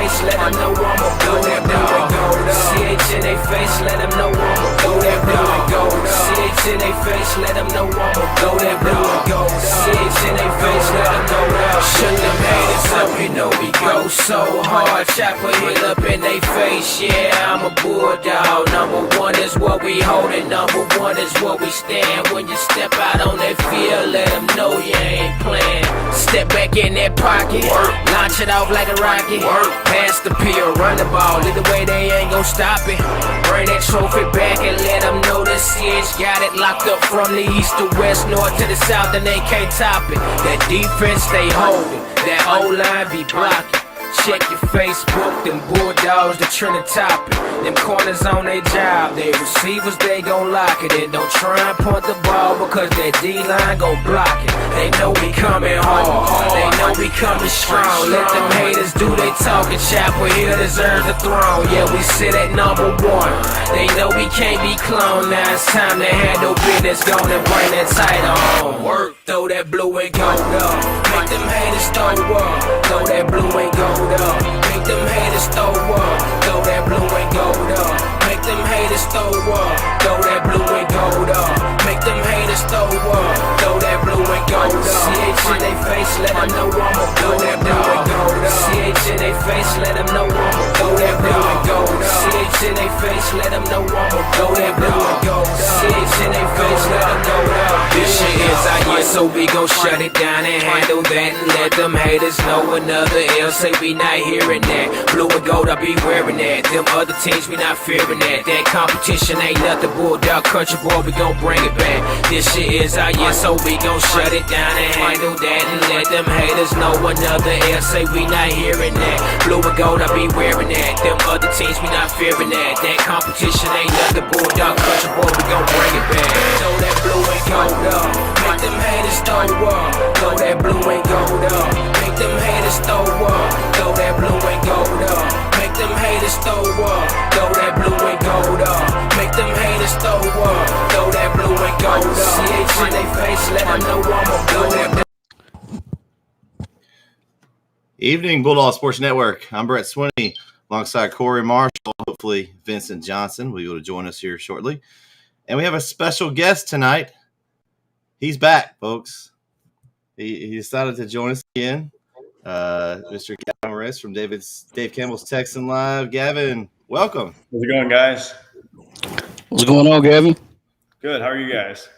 face, let them know I'ma go that blue and gold up. CH in they face, let them know I'ma go that blue and gold up. CH in they face, let them know I'ma go that blue and gold up. CH in they face, let them know that. Shut them haters up, you know we go so hard. Chopper hit up in they face, yeah, I'm a bulldog. Number one is what we holding, number one is what we stand. When you step out on that field, let them know you ain't playing. Step back in that pocket, launch it off like a rocket. Pass the pill, run the ball, either way they ain't gon' stop it. Bring that trophy back and let them know the CH got it locked up from the east to west, north to the south, and they can't top it. That defense they holding, that O-line be blocking. Check your Facebook, them bulldogs, they tryna top it. Them corners on they job, they receivers, they gon' lock it. And don't try and punt the ball because that D-line gon' block it. They know we coming hard, they know we coming strong. Let them haters do they talking, Chapel here deserves the throne. Yeah, we sit at number one, they know we can't be cloned. Now it's time to handle business, gonna bring that title on. Work, throw that blue and gold up. Make them haters throw up, throw that blue and gold up. Make them haters throw up, throw that blue and gold up. Make them haters throw up, throw that blue and gold up. Make them haters throw up, throw that blue and gold up. CH in they face, let them know I'ma go that blue and gold up. CH in they face, let them know I'ma go that blue and gold up. CH in they face, let them know I'ma go that blue and gold up. CH in they face, let them know that. This shit is our year, so we gon' shut it down and handle that and let them haters know another L. Say we not hearing that. Blue and gold, I be wearing that. Them other teams, we not fearing that. That competition ain't nothing, bulldog country boy, we gon' bring it back. This shit is our year, so we gon' shut it down and handle that and let them haters know another L. Say we not hearing that. Blue and gold, I be wearing that. Them other teams, we not fearing that. That competition ain't nothing, bulldog country boy, we gon' bring it back. Throw that blue and gold up, make them haters throw up. Throw that blue and gold up, make them haters throw up. Throw that blue and gold up, make them haters throw up. Throw that blue and gold up, make them haters throw up. Throw that blue and gold up. CH in they face, let them know I'ma go that. Evening, Bulldog Sports Network. I'm Bret Swinney alongside Corey Marshall. Hopefully, Vincent Johnson will be able to join us here shortly. And we have a special guest tonight. He's back, folks. He decided to join us again. Mr. Gavin Moriz from Dave Campbell's Texan Live. Gavin, welcome. How's it going, guys? What's going on, Gavin? Good. How are you guys?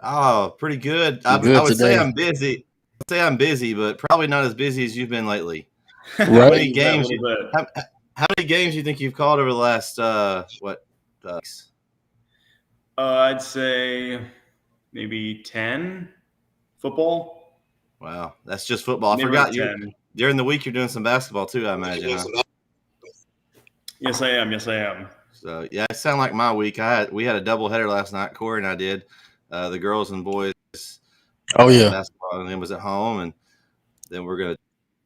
Oh, pretty good. I would say I'm busy. I'm busy, but probably not as busy as you've been lately. Right. How many games? How many games do you think you've called over the last weeks? I'd say maybe 10 football. Wow, that's just football. I Maybe forgot like you 10. during the week. You're doing some basketball too, I imagine. Huh? Yes, I am. So yeah, it sounded like my week. We had a doubleheader last night. Corey and I did. The girls and boys. Oh yeah, basketball and then was at home, and then we're gonna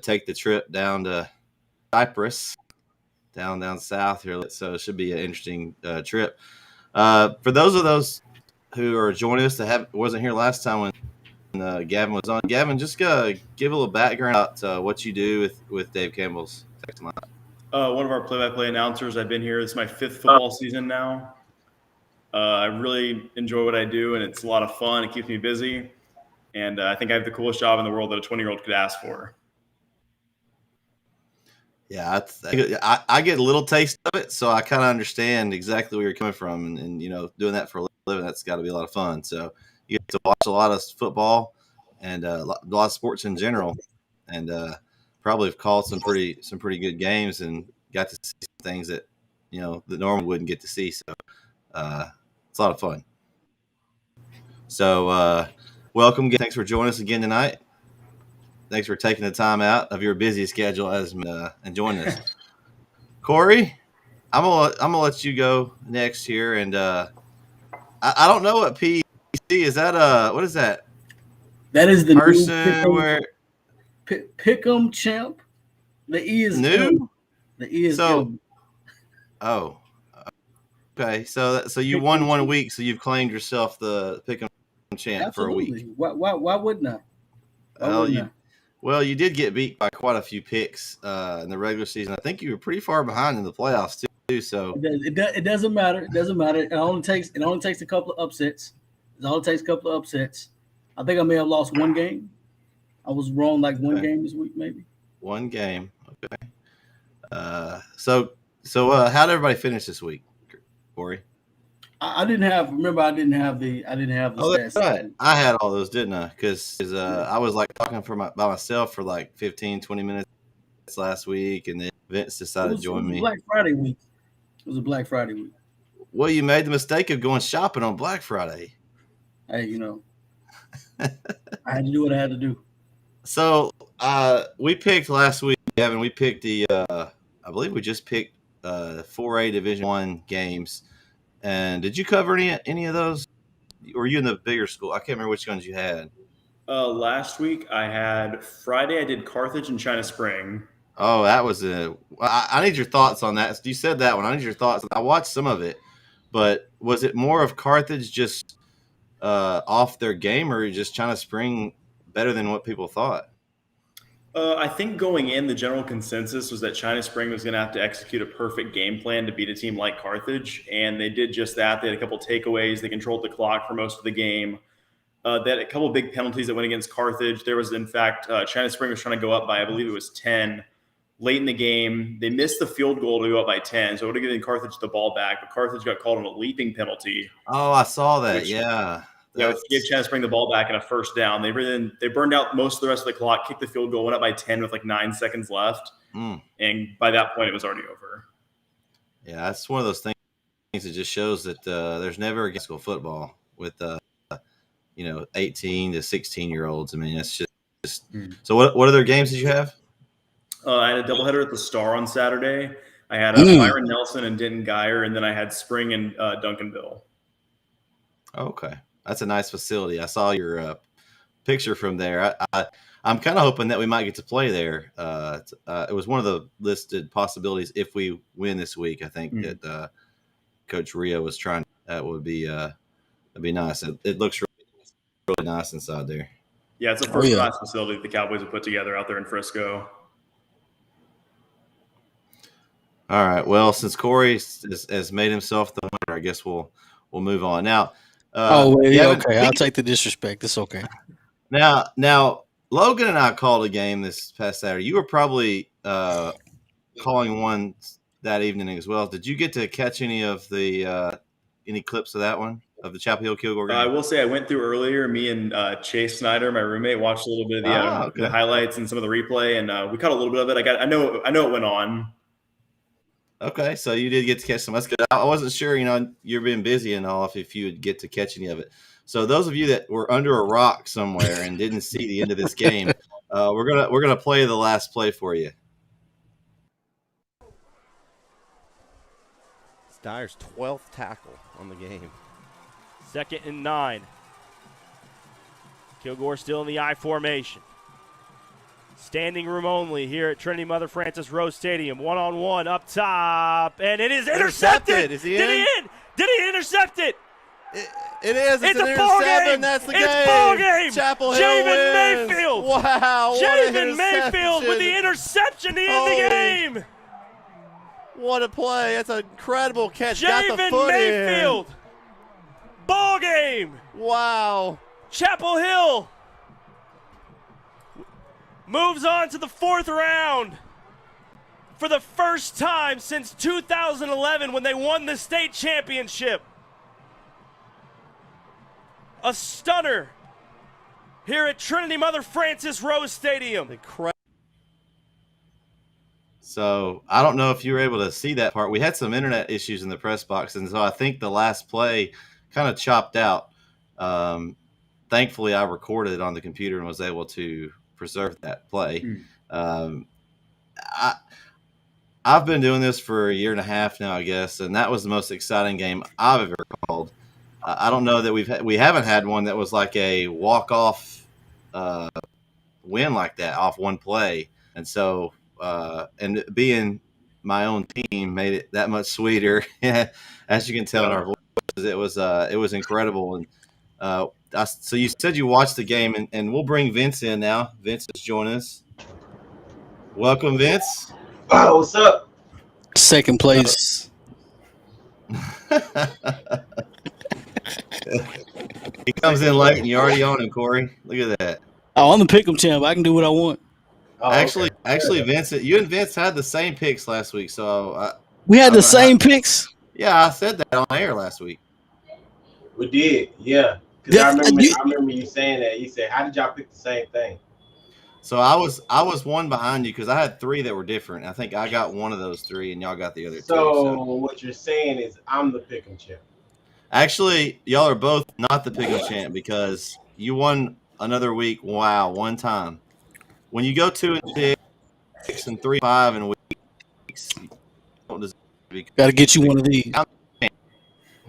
take the trip down to Cyprus, down south here. So it should be an interesting trip. For those who are joining us that wasn't here last time when Gavin was on, Gavin, just give a little background about what you do with Dave Campbell's Texan Live. One of our play-by-play announcers. I've been here. It's my 5th football season now. I really enjoy what I do, and it's a lot of fun. It keeps me busy. And I think I have the coolest job in the world that a 20-year-old could ask for. Yeah, I get a little taste of it, so I kind of understand exactly where you're coming from. And doing that for a living, that's got to be a lot of fun. So you get to watch a lot of football and a lot of sports in general, and probably have called some pretty good games and got to see some things that that normally wouldn't get to see. So it's a lot of fun. So welcome. Thanks for joining us again tonight. Thanks for taking the time out of your busy schedule and joining us. Corey, I'm gonna let you go next here, and I don't know what PC is. That what is that? that is the Person where Pick'em champ. The E is new. M. The E is So M. oh, okay. So you won 1 week, so you've claimed yourself the Pick'em champ for a week. Absolutely. Why wouldn't I? Why Well, wouldn't I? Well, you did get beat by quite a few picks in the regular season. I think you were pretty far behind in the playoffs too. So It doesn't matter. It doesn't matter. It only takes a couple of upsets. It only takes a couple of upsets. I think I may have lost one game. I was wrong like one game this week, maybe. One game. Okay. So how did everybody finish this week, Corey? I didn't have the That's stats. right. I had all those, didn't I? Because I was like talking by myself for like 15, 20 minutes last week, and then Vince decided to join me. Black Friday week. It was a Black Friday week. Well, you made the mistake of going shopping on Black Friday. Hey, I had to do what I had to do. So we picked last week, Gavin. We picked I believe we just picked 4A Division I games. And did you cover any of those? Or were you in the bigger school? I can't remember which ones you had. Last week I had Friday. I did Carthage and China Spring. Oh, that was I need your thoughts on that. You said that one. I need your thoughts. I watched some of it, but was it more of Carthage just off their game, or just China Spring better than what people thought? I think going in, the general consensus was that China Spring was going to have to execute a perfect game plan to beat a team like Carthage, and they did just that. They had a couple takeaways. They controlled the clock for most of the game. They had a couple big penalties that went against Carthage. There was, in fact, China Spring was trying to go up by, I believe it was 10 late in the game. They missed the field goal to go up by 10, so it would have given Carthage the ball back, but Carthage got called on a leaping penalty. Oh, I saw that, yeah. Yeah, give China Spring the ball back and a first down. They burned out most of the rest of the clock, kicked the field goal, went up by 10 with like 9 seconds left. And by that point, it was already over. Yeah, that's one of those things that just shows that there's never a school football with 18 to 16-year-olds. I mean, it's just So what other games did you have? I had a doubleheader at the Star on Saturday. I had Byron Nelson and Denton Geyer, and then I had Spring and Duncanville. Okay. That's a nice facility. I saw your picture from there. I'm kind of hoping that we might get to play there. It was one of the listed possibilities if we win this week. I think that Coach Rio was trying. That would be that'd be nice. It looks really nice inside there. Yeah, it's a first-class facility that the Cowboys have put together out there in Frisco. All right. Well, since Corey has made himself the winner, I guess we'll move on now. Gavin, okay. I'll take the disrespect. It's okay. Now, Logan and I called a game this past Saturday. You were probably calling one that evening as well. Did you get to catch any of the any clips of that one, of the Chapel Hill Kilgore game? I will say I went through earlier. Me and Chase Snyder, my roommate, watched a little bit of the highlights and some of the replay, and we caught a little bit of it. I know it went on. Okay, so you did get to catch some. That's good. I wasn't sure, you're being busy and all, if you would get to catch any of it. So those of you that were under a rock somewhere and didn't see the end of this game, we're gonna play the last play for you. Dyer's 12th tackle on the game. 2nd and 9. Kilgore still in the I formation. Standing room only here at Trinity Mother Frances Rose Stadium. 1-on-1 up top, and it is intercepted. Is he in? Did he in? Did he intercept it? It is. It's an a ball interception. game. That's the it's game. Ball game. Chapel Hill Javen wins. Mayfield. Wow. Javen Mayfield with the interception to end the game. What a play. That's an incredible catch. Got the Javen foot Mayfield. in. Ball game. Wow. Chapel Hill moves on to the 4th round for the first time since 2011 when they won the state championship. A stunner here at Trinity Mother Frances Rose Stadium. So I don't know if you were able to see that part. We had some internet issues in the press box, and so I think the last play kind of chopped out. Thankfully, I recorded it on the computer and was able to preserve that play. I've been doing this for a year and a half now, I guess, and that was the most exciting game I've ever called. I don't know that we haven't had one that was like a walk-off win like that off one play, and so and being my own team made it that much sweeter. As you can tell in our voices, it was incredible, and So you said you watched the game, and we'll bring Vince in now. Vince is joining us. Welcome, Vince. Oh, what's up? Second place. He comes in late, and you're already on him, Corey. Look at that. Oh, I'm the pick'em champ. I can do what I want. Oh, Actually, okay. Vince, you and Vince had the same picks last week. So We had I the don't know same picks. yeah, I said that on air last week. We did, yeah. Because Yeah, I remember you saying that. You said, "How did y'all pick the same thing?" So I was one behind you because I had three that were different. I think I got one of those three, and y'all got the other two. So what you're saying is, I'm the pick'em champ. Actually, y'all are both not the pick'em champ because you won another week. Wow, one time. When you go 2-6 and 3-5 in weeks, you don't deserve to be Got to get you one of these.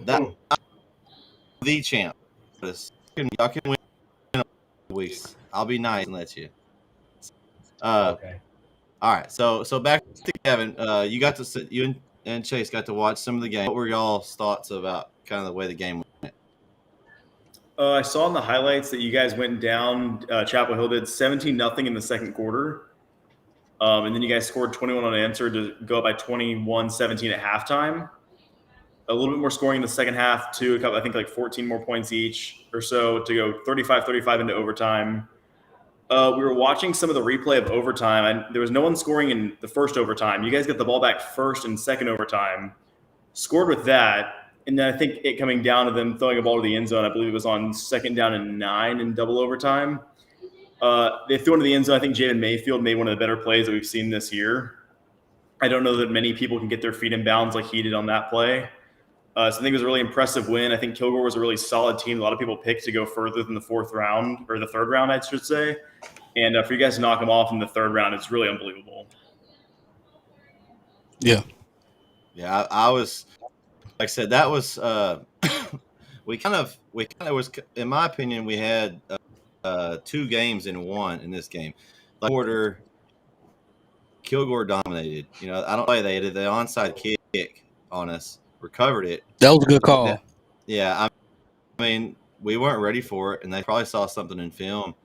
that the champ. Y'all can win weeks. I'll be nice and let you. Okay. All right. So back to Gavin. You got to sit. You and Chase got to watch some of the game. What were y'all's thoughts about kind of the way the game went? I saw in the highlights that you guys went down. Chapel Hill did 17-0 in the second quarter. And then you guys scored 21 unanswered to go up by 21-17 at halftime. A little bit more scoring in the second half, too. I think like 14 more points each or so to go 35-35 into overtime. We were watching some of the replay of overtime, and there was no one scoring in the first overtime. You guys got the ball back first and second overtime, scored with that, and then I think it coming down to them throwing a ball to the end zone. I believe it was on 2nd down and 9 in double overtime. They threw into the end zone. I think Jaden Mayfield made one of the better plays that we've seen this year. I don't know that many people can get their feet in bounds like he did on that play. So I think it was a really impressive win. I think Kilgore was a really solid team. A lot of people picked to go further than the 4th round, or the 3rd round, I should say. And for you guys to knock them off in the 3rd round, it's really unbelievable. Yeah. Yeah, I was, like I said, that was we kind of was, in my opinion, we had 2 games in one in this game. Like quarter, Kilgore dominated. You know, I don't know, they did the onside kick on us, recovered it. That was a good call. Yeah, I mean, we weren't ready for it, and they probably saw something in film.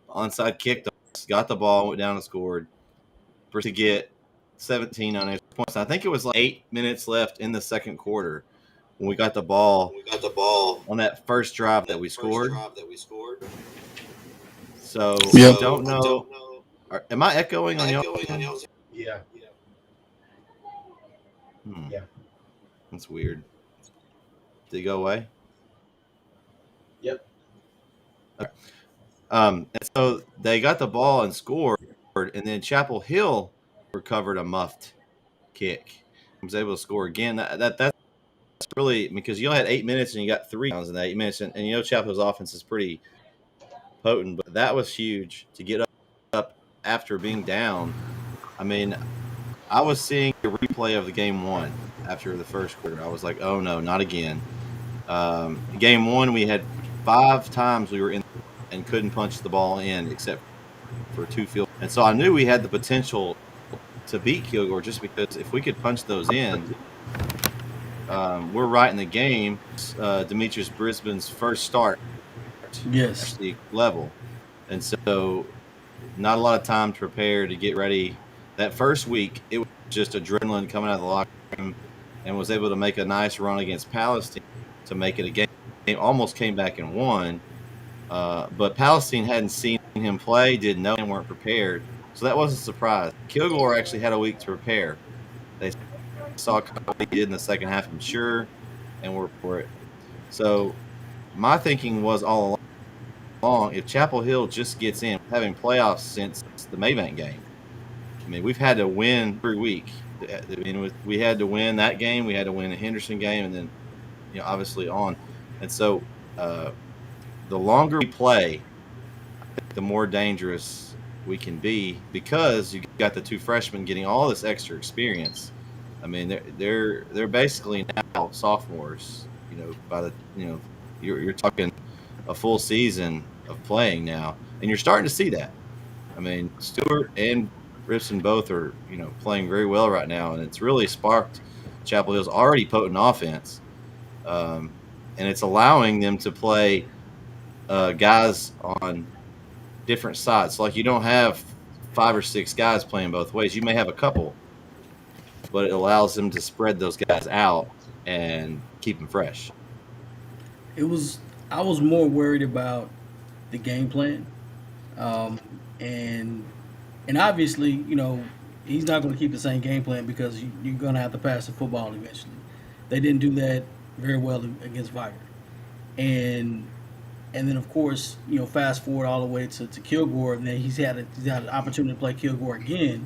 Onside kicked us, got the ball, went down and scored to get 17 unanswered points. I think it was like 8 minutes left in the second quarter when we got the ball. On that first drive that we scored. So Yep. I don't know. Am I echoing on y'all? Yeah. Yeah. That's weird. Did it go away? Yep. Okay. And so they got the ball and scored, and then Chapel Hill recovered a muffed kick. Was able to score again. That's really, because you only had 8 minutes and you got 3 downs in that 8 minutes, and you know Chapel Hill's offense is pretty potent, but that was huge to get up after being down. I mean, I was seeing a replay of the game 1 after the first quarter. I was like, oh no, not again. Game 1, we had 5 times we were in and couldn't punch the ball in except for 2 field. And so I knew we had the potential to beat Kilgore just because if we could punch those in, we're right in the game. Demetrius Brisbane's first start. Yes. The level. And so not a lot of time to prepare to get ready. That first week, it was just adrenaline coming out of the locker room, and was able to make a nice run against Palestine to make it a game. Almost came back and won. But Palestine hadn't seen him play, didn't know, and weren't prepared. So that wasn't a surprise. Kilgore actually had a week to prepare. They saw what he did in the second half, I'm sure, and were for it. So my thinking was all along, if Chapel Hill just gets in, having playoffs since the Maybank game. I mean, we've had to win every week. I mean, we had to win that game. We had to win the Henderson game, and then, obviously on. And so the longer we play, the more dangerous we can be, because you got the 2 freshmen getting all this extra experience. I mean, they're basically now sophomores. By the you're talking a full season of playing now, and you're starting to see that. I mean, Stewart and Ripson both are playing very well right now, and it's really sparked Chapel Hill's already potent offense. and it's allowing them to play guys on different sides. Like you don't have 5 or 6 guys playing both ways. You may have a couple, but it allows them to spread those guys out and keep them fresh. I was more worried about the game plan, and obviously, he's not going to keep the same game plan because you're going to have to pass the football eventually. They didn't do that very well against Viger, and then of course, fast forward all the way to Kilgore, and then he's had an opportunity to play Kilgore again,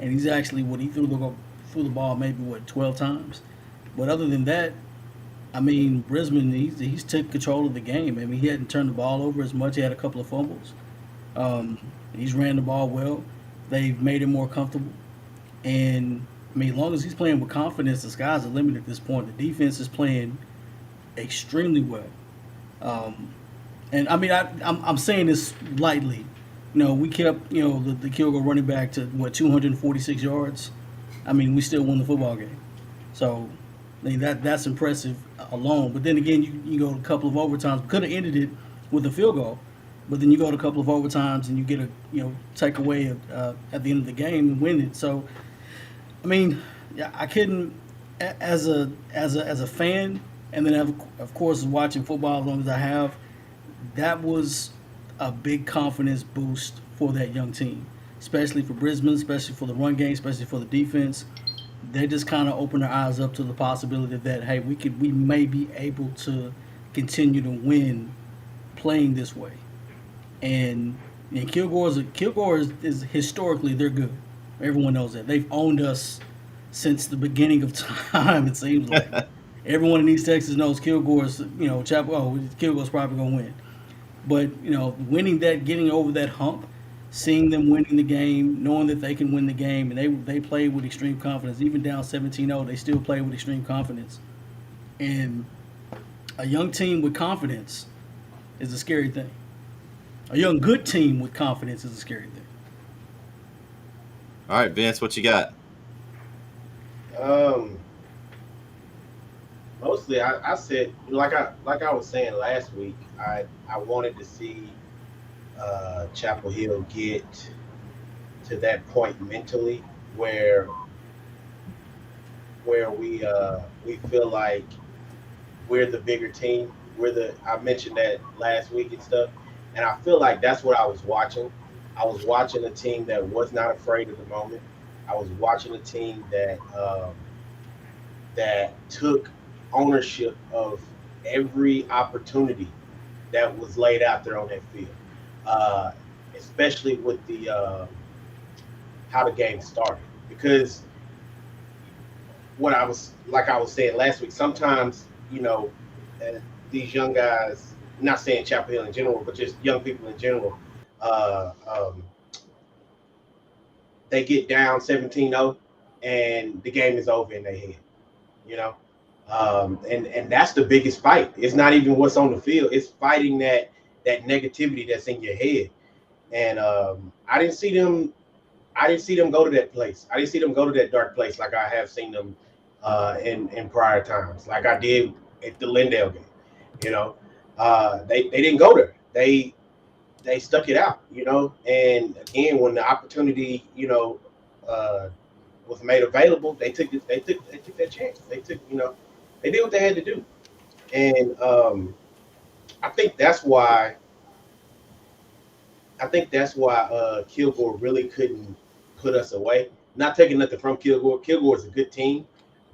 and he's actually he threw the ball maybe 12 times, but other than that, I mean, Brisbane, he's took control of the game. I mean, he hadn't turned the ball over as much. He had a couple of fumbles. He's ran the ball well. They've made him more comfortable. And, I mean, as long as he's playing with confidence, the sky's the limit at this point. The defense is playing extremely well. And, I mean, I'm saying this lightly. We kept, the Kilgore running back to, 246 yards. I mean, we still won the football game. So, I mean, that's impressive alone. But then again, you go to a couple of overtimes. Could have ended it with a field goal, but then you go to a couple of overtimes and you get a take away at the end of the game and win it. So, I mean, yeah, I couldn't as a fan, and then of course watching football as long as I have. That was a big confidence boost for that young team, especially for Brisbane, especially for the run game, especially for the defense. They just kind of opened their eyes up to the possibility that, hey, we may be able to continue to win playing this way. And Kilgore is historically, they're good. Everyone knows that. They've owned us since the beginning of time, it seems like. Everyone in East Texas knows Kilgore's, Kilgore's probably going to win. But, winning that, getting over that hump, seeing them winning the game, knowing that they can win the game, and they played with extreme confidence. Even down 17-0, they still played with extreme confidence. And a young team with confidence is a scary thing. A young good team with confidence is a scary thing. All right, Vince, what you got? Mostly, I said, like I was saying last week, I wanted to see Chapel Hill get to that point mentally where we feel like we're the bigger team. I mentioned that last week and stuff, and I feel like that's what I was watching. I was watching a team that was not afraid of the moment. I was watching a team that took ownership of every opportunity that was laid out there on that field, especially with the how the game started. Because I was saying last week, sometimes these young guys, not saying Chapel Hill in general, but just young people in general, they get down 17-0 and the game is over in their head, and that's the biggest fight. It's not even what's on the field. It's fighting that negativity that's in your head. And I didn't see them go to that place. I didn't see them go to that dark place like I have seen them in prior times, like I did at the Lindale game. They didn't go there. They stuck it out, and again, when the opportunity, was made available, they took that chance. They did what they had to do. And I think that's why Kilgore really couldn't put us away. Not taking nothing from Kilgore. Kilgore is a good team,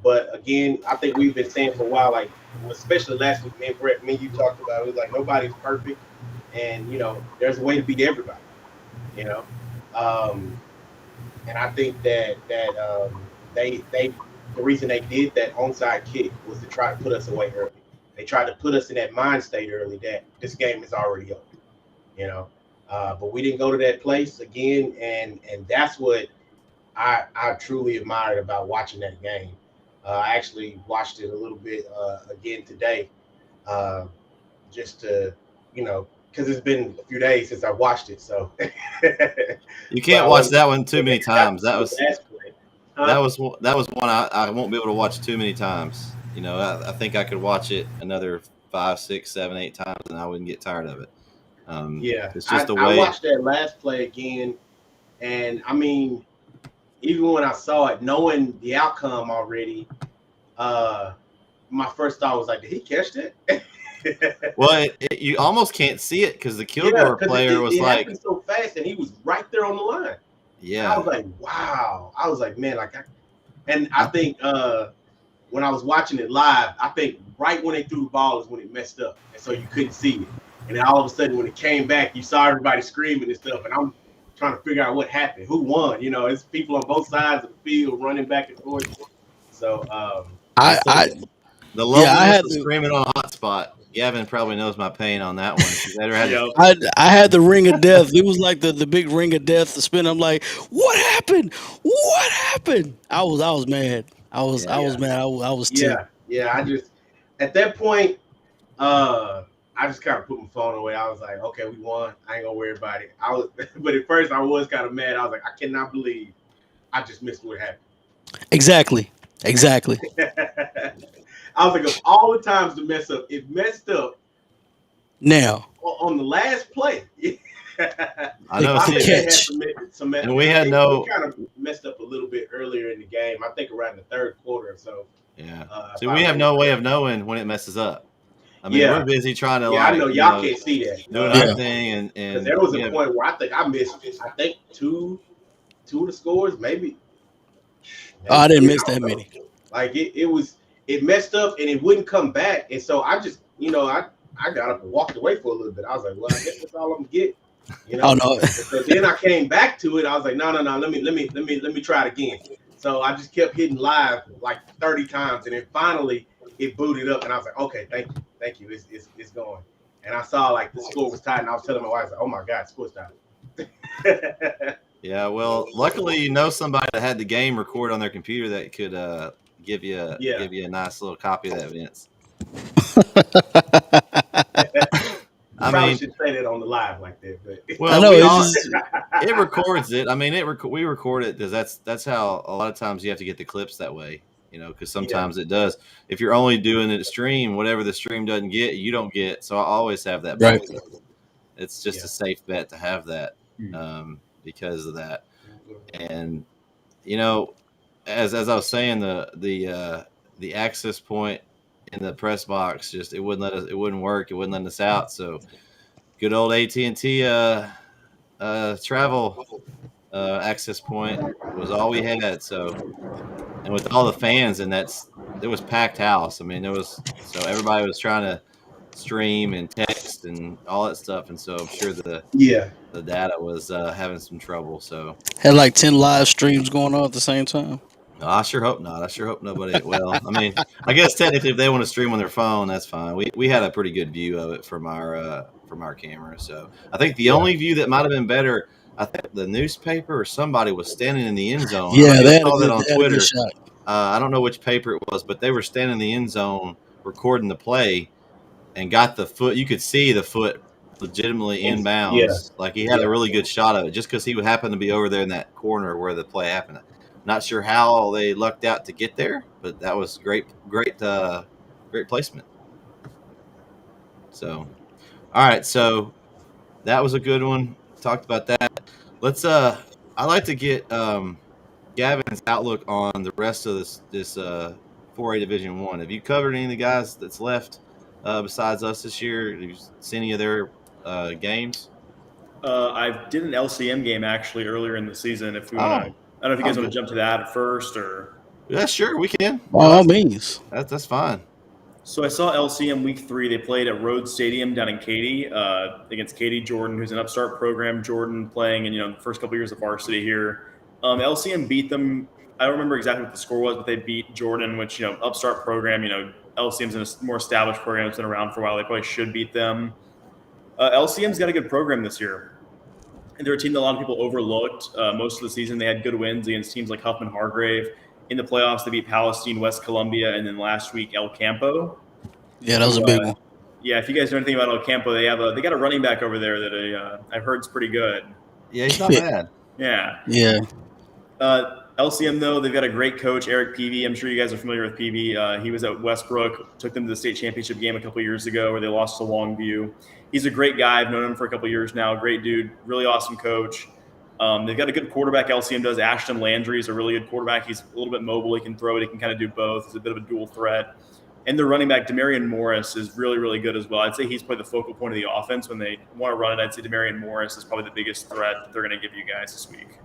but again, I think we've been saying for a while, like especially last week, me and Bret, you talked about it. It was like nobody's perfect, and there's a way to beat everybody. And I think that they the reason they did that onside kick was to try to put us away early. They tried to put us in that mind state early that this game is already over. But we didn't go to that place again, and that's what I truly admired about watching that game. I actually watched it a little bit again today, just to because it's been a few days since I watched it, so you can't watch that one too many times. That was one I won't be able to watch too many times. I think I could watch it another 5, 6, 7, 8 times, and I wouldn't get tired of it. It's just a I way. watched that last play again, and I mean, even when I saw it, knowing the outcome already, my first thought was like, did he catch that? Well, you almost can't see it because the Kilgore player was it like happened so fast, and he was right there on the line. Yeah. I was like, wow. I was like, man, I think when I was watching it live, I think right when they threw the ball is when it messed up, and so you couldn't see it. And then all of a sudden, when it came back, you saw everybody screaming and stuff, and I'm trying to figure out what happened, who won. You know, it's people on both sides of the field running back and forth. So the loneliness of screaming on a hot spot. Gavin probably knows my pain on that one. I had the ring of death. It was like the big ring of death to spin. I'm like, what happened? What happened? I was mad. I was mad. I was ticked. Yeah. I just at that point, I just kind of put my phone away. I was like, okay, we won. I ain't gonna worry about it. But at first I was kind of mad. I was like, I cannot believe I just missed what happened. Exactly. I was like, of all the times to mess up, it messed up now on the last play. I know. And we kind of messed up a little bit earlier in the game. I think around the third quarter or so. Yeah. See, we have no way of knowing when it messes up. I mean, we're busy trying to. Yeah, I know y'all can't see that. Doing our thing, and there was a point where I think I missed. I think two of the scores, maybe. I didn't miss that many. Like it messed up and it wouldn't come back, and so I just, I got up and walked away for a little bit. I was like, well, I guess that's all I'm gonna get. Oh no! So then I came back to it. I was like, no, let me try it again. So I just kept hitting live like 30 times, and then finally it booted up, and I was like, okay, thank you, it's going. And I saw like the score was tied, and I was telling my wife, oh my God, the score's tied. Yeah, well, luckily somebody that had the game record on their computer that could give you a nice little copy of that, Vince. I probably should say that on the live like that, but well, it records it. I mean, we record it because that's how a lot of times you have to get the clips that way, because sometimes it does. If you're only doing it stream, whatever the stream doesn't get, you don't get. So I always have that. Right. It's just a safe bet to have that because of that. And as I was saying, the access point in the press box it wouldn't work. It wouldn't let us out. So good old AT&T travel access point was all we had. So, and with all the fans, and it was packed house. I mean, so everybody was trying to stream and text and all that stuff. And so I'm sure the data was having some trouble. So had like 10 live streams going on at the same time. No, I sure hope not. I sure hope nobody. Well, I mean, I guess technically, if they want to stream on their phone, that's fine. We had a pretty good view of it from our camera. So I think the only view that might have been better, I think the newspaper or somebody was standing in the end zone. Yeah, they saw that on Twitter. I don't know which paper it was, but they were standing in the end zone recording the play, and got the foot. You could see the foot legitimately inbounds. Yeah. Like he had a really good shot of it, just because he would happen to be over there in that corner where the play happened. Not sure how they lucked out to get there, but that was great placement. So, all right. So that was a good one. Talked about that. Let's, I'd like to get, Gavin's outlook on the rest of this 4A Division I. Have you covered any of the guys that's left, besides us this year? Have you seen any of their, games? I did an LCM game actually earlier in the season. If we want to. I don't know if you guys want to jump to that first or. Yeah, sure, we can. By all means. That's fine. So I saw LCM week 3. They played at Rhodes Stadium down in Katy against Katy Jordan, who's an upstart program. Jordan playing in the first couple years of varsity here. LCM beat them. I don't remember exactly what the score was, but they beat Jordan, which upstart program. LCM's in a more established program. It's been around for a while. They probably should beat them. LCM's got a good program this year. And they're a team that a lot of people overlooked. Most of the season, they had good wins against teams like Huffman Hargrave. In the playoffs, they beat Palestine, West Columbia, and then last week, El Campo. Yeah, that was a big one. Yeah, if you guys know anything about El Campo, they got a running back over there that I've heard is pretty good. Yeah, he's not bad. Yeah. Yeah. I LCM, though, they've got a great coach, Eric Peavy. I'm sure you guys are familiar with Peavy. He was at Westbrook, took them to the state championship game a couple years ago where they lost to Longview. He's a great guy. I've known him for a couple years now. Great dude, really awesome coach. They've got a good quarterback, LCM does. Ashton Landry is a really good quarterback. He's a little bit mobile. He can throw it. He can kind of do both. He's a bit of a dual threat. And their running back, Moriz, is really, really good as well. I'd say he's probably the focal point of the offense. When they want to run it, I'd say Moriz is probably the biggest threat that they're going to give you guys this week.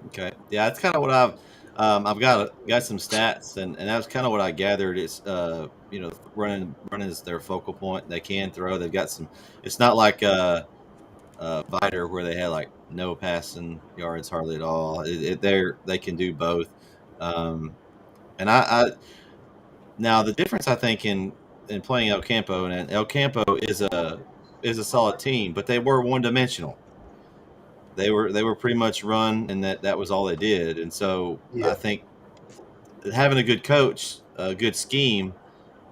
Okay, yeah, that's kind of what I've got some stats, and that's kind of what I gathered is running is their focal point. They can throw. They've got some. It's not like Viter where they had like no passing yards hardly at all. They can do both, and I now the difference I think in playing El Campo, and El Campo is a solid team, but they were one dimensional. They were pretty much run, and that was all they did. And so I think having a good coach, a good scheme,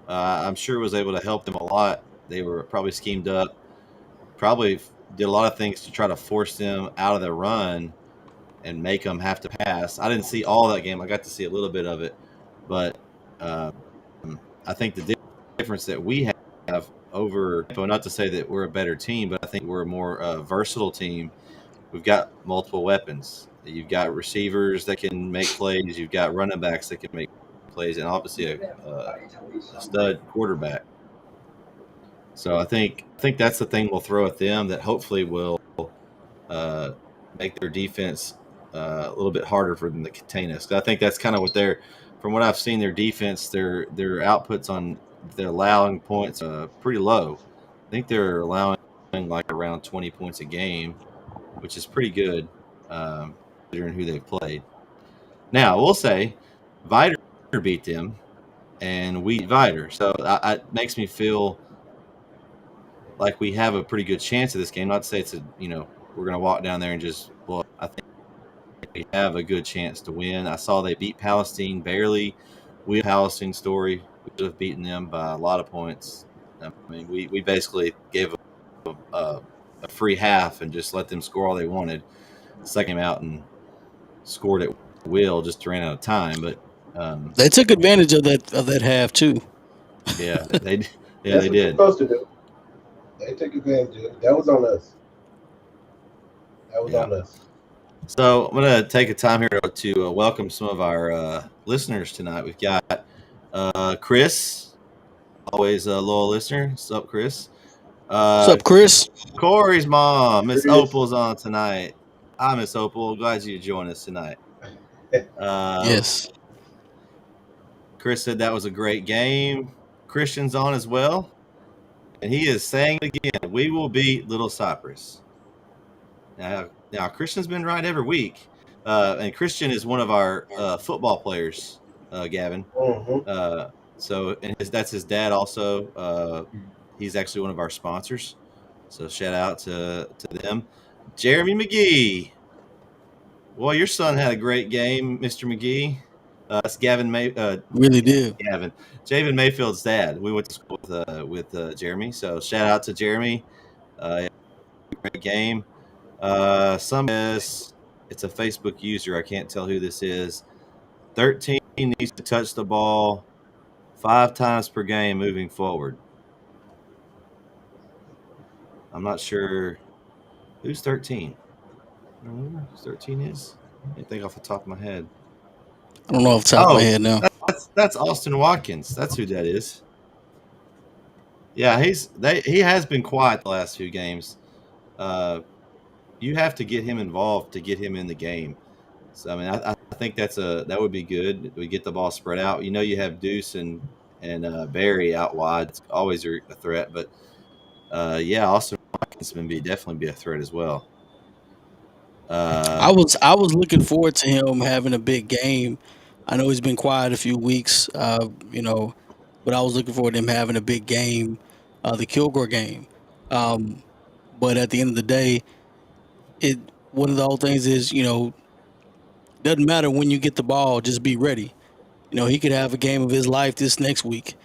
I'm sure was able to help them a lot. They were probably schemed up, probably did a lot of things to try to force them out of their run and make them have to pass. I didn't see all that game. I got to see a little bit of it, but I think the difference that we have over, not to say that we're a better team, but I think we're a more versatile team. We've got multiple weapons. You've got receivers that can make plays. You've got running backs that can make plays, and obviously a stud quarterback. So I think that's the thing we'll throw at them that hopefully will make their defense a little bit harder for them to contain us. I think that's kind of what from what I've seen, their defense, their outputs on their allowing points pretty low. I think they're allowing like around 20 points a game, which is pretty good considering who they've played. Now, we'll say Viter beat them, and we beat Viter. So it makes me feel like we have a pretty good chance of this game. Not to say we're going to walk down there and just – well, I think we have a good chance to win. I saw they beat Palestine barely. We have a Palestine story. We could have beaten them by a lot of points. I mean, we basically gave a free half and just let them score all they wanted. Second out and scored at will, just ran out of time. But they took advantage of that half too. Yeah, they did. They're supposed to do. They took advantage of it. That was on us. On us. So I'm going to take a time here to welcome some of our listeners tonight. We've got Chris, always a loyal listener. What's up, Chris? What's up, Chris? Corey's mom, Miss Opal's on tonight. Hi, Miss Opal. Glad you joined us tonight. Yes. Chris said that was a great game. Christian's on as well. And he is saying it again, we will beat Little Cypress. Now Christian's been right every week. And Christian is one of our football players, Gavin. Mm-hmm. That's his dad also. He's actually one of our sponsors. So shout out to them. Jeremy McGee. Well, your son had a great game, Mr. McGee. That's Gavin really did. Gavin. Javen Mayfield's dad. We went to school with Jeremy. So shout out to Jeremy. Great game. Some says it's a Facebook user. I can't tell who this is. 13 needs to touch the ball 5 times per game moving forward. I'm not sure who's 13. I don't know who 13 is. I can't think off the top of my head. I don't know off the top of my head now. That's Austin Watkins. That's who that is. Yeah, he has been quiet the last few games. You have to get him involved to get him in the game. So I mean, I think that would be good. We get the ball spread out. You have Deuce and Barry out wide. It's always a threat, but Austin Watkins can definitely be a threat as well. I was looking forward to him having a big game. I know he's been quiet a few weeks, but I was looking forward to him having a big game, the Kilgore game. But at the end of the day, one of the whole things is, doesn't matter when you get the ball, just be ready. He could have a game of his life this next week.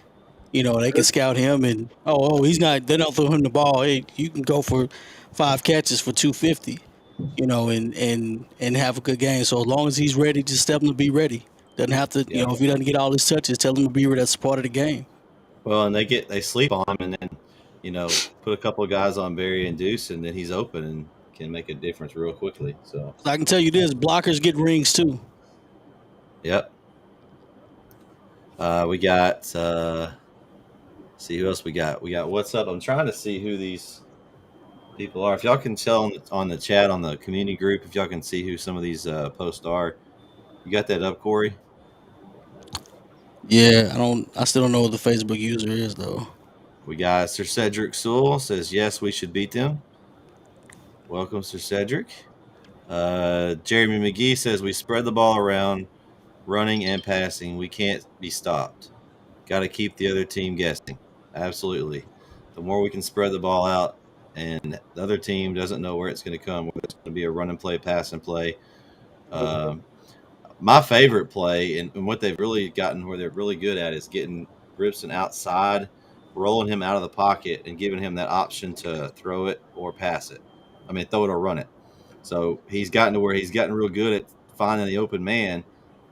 They can scout him and he's not. They don't throw him the ball. Hey, you can go for 5 catches for 250. and have a good game. So as long as he's ready, just tell him to be ready. Doesn't have to, Yeah. if he doesn't get all his touches, tell him to be ready. That's part of the game. Well, and they sleep on him, and then put a couple of guys on Barry and Deuce, and then he's open and can make a difference real quickly. So I can tell you this: blockers get rings too. yep. We got. See who else we got. We got what's up. I'm trying to see who these people are. If y'all can tell on the chat on the community group, if y'all can see who some of these posts are. You got that up, Corey? Yeah, I still don't know what the Facebook user is though. We got Sir Cedric Sewell says yes, we should beat them. Welcome, Sir Cedric. Jeremy McGee says we spread the ball around, running and passing. We can't be stopped. Got to keep the other team guessing. Absolutely. The more we can spread the ball out, and the other team doesn't know where it's going to come, whether it's going to be a run and play, pass and play. My favorite play, and what they've really gotten where they're really good at, is getting Ripson outside, rolling him out of the pocket, and giving him that option to throw it or pass it. I mean, throw it or run it. So he's gotten to where he's gotten real good at finding the open man.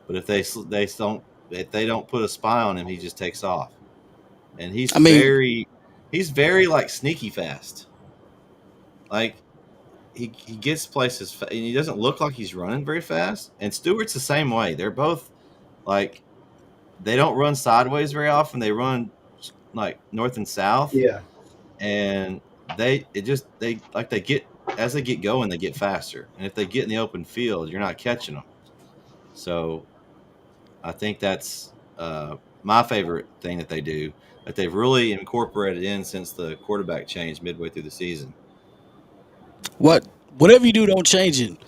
But if they don't put a spy on him, he just takes off. And he's very like sneaky fast. Like he gets places, and he doesn't look like he's running very fast. And Stewart's the same way. They're both like, they don't run sideways very often. They run like north and south. Yeah. And they get, as they get going, they get faster. And if they get in the open field, you're not catching them. So I think that's my favorite thing that they do, that they've really incorporated in since the quarterback change midway through the season. Whatever you do, don't change it.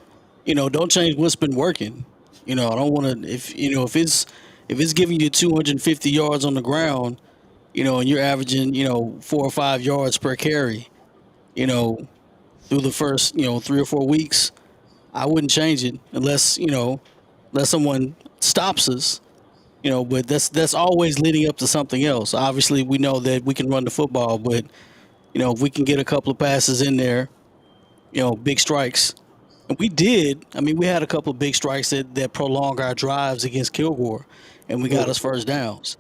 Don't change what's been working. I don't want to, if it's giving you 250 yards on the ground, and you're averaging, 4 or 5 yards per carry, through the first, 3 or 4 weeks, I wouldn't change it unless someone stops us. But that's always leading up to something else. Obviously, we know that we can run the football, but if we can get a couple of passes in there, big strikes, and we did. I mean, we had a couple of big strikes that prolonged our drives against Kilgore, and we got us first downs.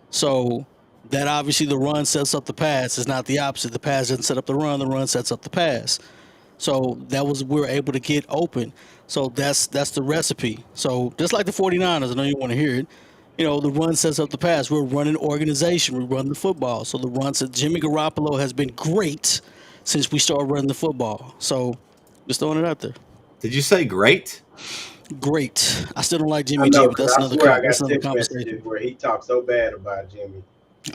So that obviously the run sets up the pass. It's not the opposite. The pass doesn't set up the run sets up the pass. So we were able to get open. So that's the recipe. So just like the 49ers, I know you want to hear it. The run sets up the pass. We're running organization. We run the football. So the run set. Jimmy Garoppolo has been great since we started running the football. So just throwing it out there. Did you say great? Great. I still don't like Jimmy G, but that's another conversation. Where he talks so bad about Jimmy.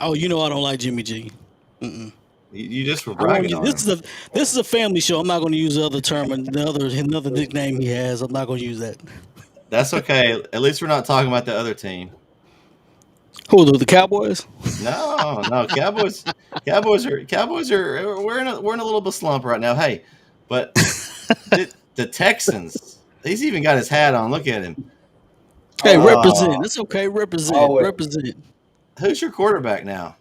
Oh, I don't like Jimmy G. You just were bragging on him. This is a family show. I'm not going to use the other term and another nickname he has. I'm not going to use that. That's okay. At least we're not talking about the other team. Who, the Cowboys? No. Cowboys are we're in a little bit of slump right now. Hey, but the Texans, he's even got his hat on. Look at him. Hey, represent. That's okay. Represent. Who's your quarterback now?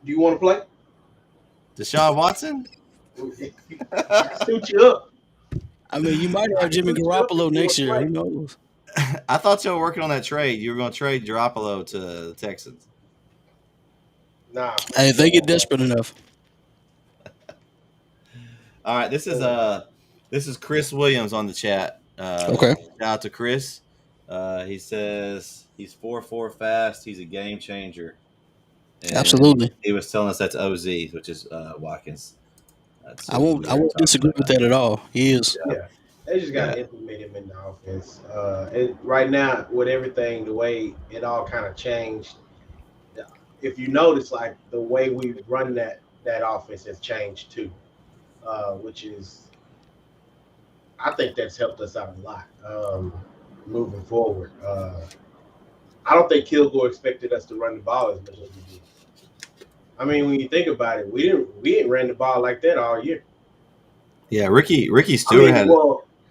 Do you want to play? Deshaun Watson? Suit you up. I mean, you might have Jimmy Garoppolo next year. Who knows? I thought you were working on that trade. You were going to trade Garoppolo to the Texans. Nah. Hey, if they get desperate enough. All right, this is Chris Williams on the chat. Okay. Shout out to Chris. He says he's 4.4 fast. He's a game changer. And absolutely. He was telling us that's OZ, which is Watkins. I won't disagree with that at all. He is. Yeah. They just got to implement him in the offense. Right now, with everything, the way it all kind of changed, if you notice, like the way we run that offense has changed too, which is, I think that's helped us out a lot moving forward. I don't think Kilgore expected us to run the ball as much as we did. I mean, when you think about it, we didn't run the ball like that all year. Yeah, Ricky Stewart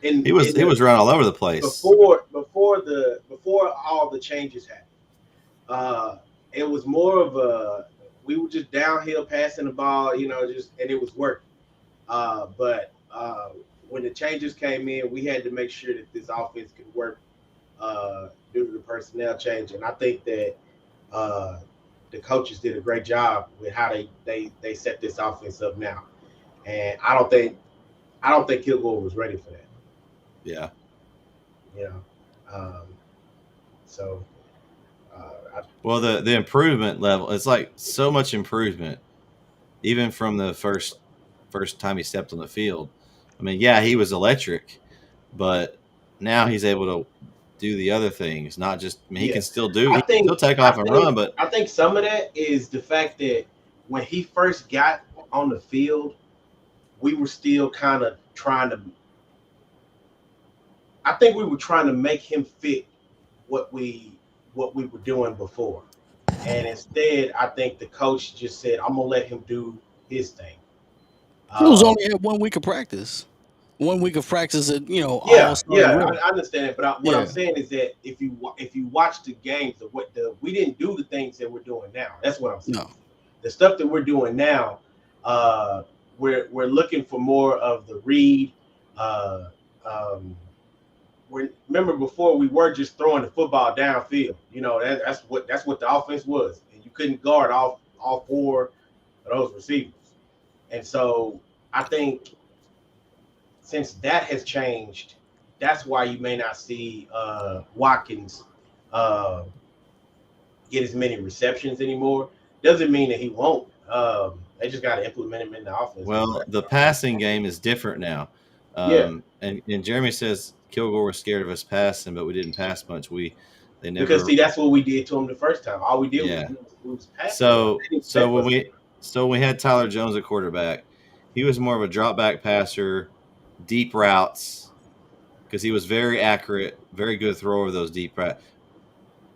he was running all over the place before all the changes happened. It was more of we were just downhill passing the ball, and it was working. But when the changes came in, we had to make sure that this offense could work due to the personnel change. And I think that the coaches did a great job with how they set this offense up now. And I don't think Kilgore was ready for that. Yeah. You know, so. Well, the improvement level, it's like so much improvement, even from the first time he stepped on the field. I mean, yeah, he was electric, but now he's able to do the other things, not just, I mean, he can still do, he can still take off and run, but I think some of that is the fact that when he first got on the field, we were still kind of trying to make him fit what we were doing before. And instead, I think the coach just said, I'm going to let him do his thing. He was only at 1 week of practice. 1 week of practice at, I understand it. But what I'm saying is that if you watch the games of we didn't do the things that we're doing now. That's what I'm saying. No. The stuff that we're doing now, we're looking for more of the read. Remember before we were just throwing the football downfield. That's what the offense was, and you couldn't guard all four of those receivers. And so I think since that has changed, that's why you may not see Watkins get as many receptions anymore. Doesn't mean that he won't. They just got to implement him in the offense. Well, the passing game is different now. And Jeremy says Kilgore was scared of us passing, but we didn't pass much. They never, because that's what we did to him the first time. All we did was pass. So when we had Tyler Jones at quarterback, he was more of a drop back passer, deep routes, because he was very accurate, very good thrower of those deep routes.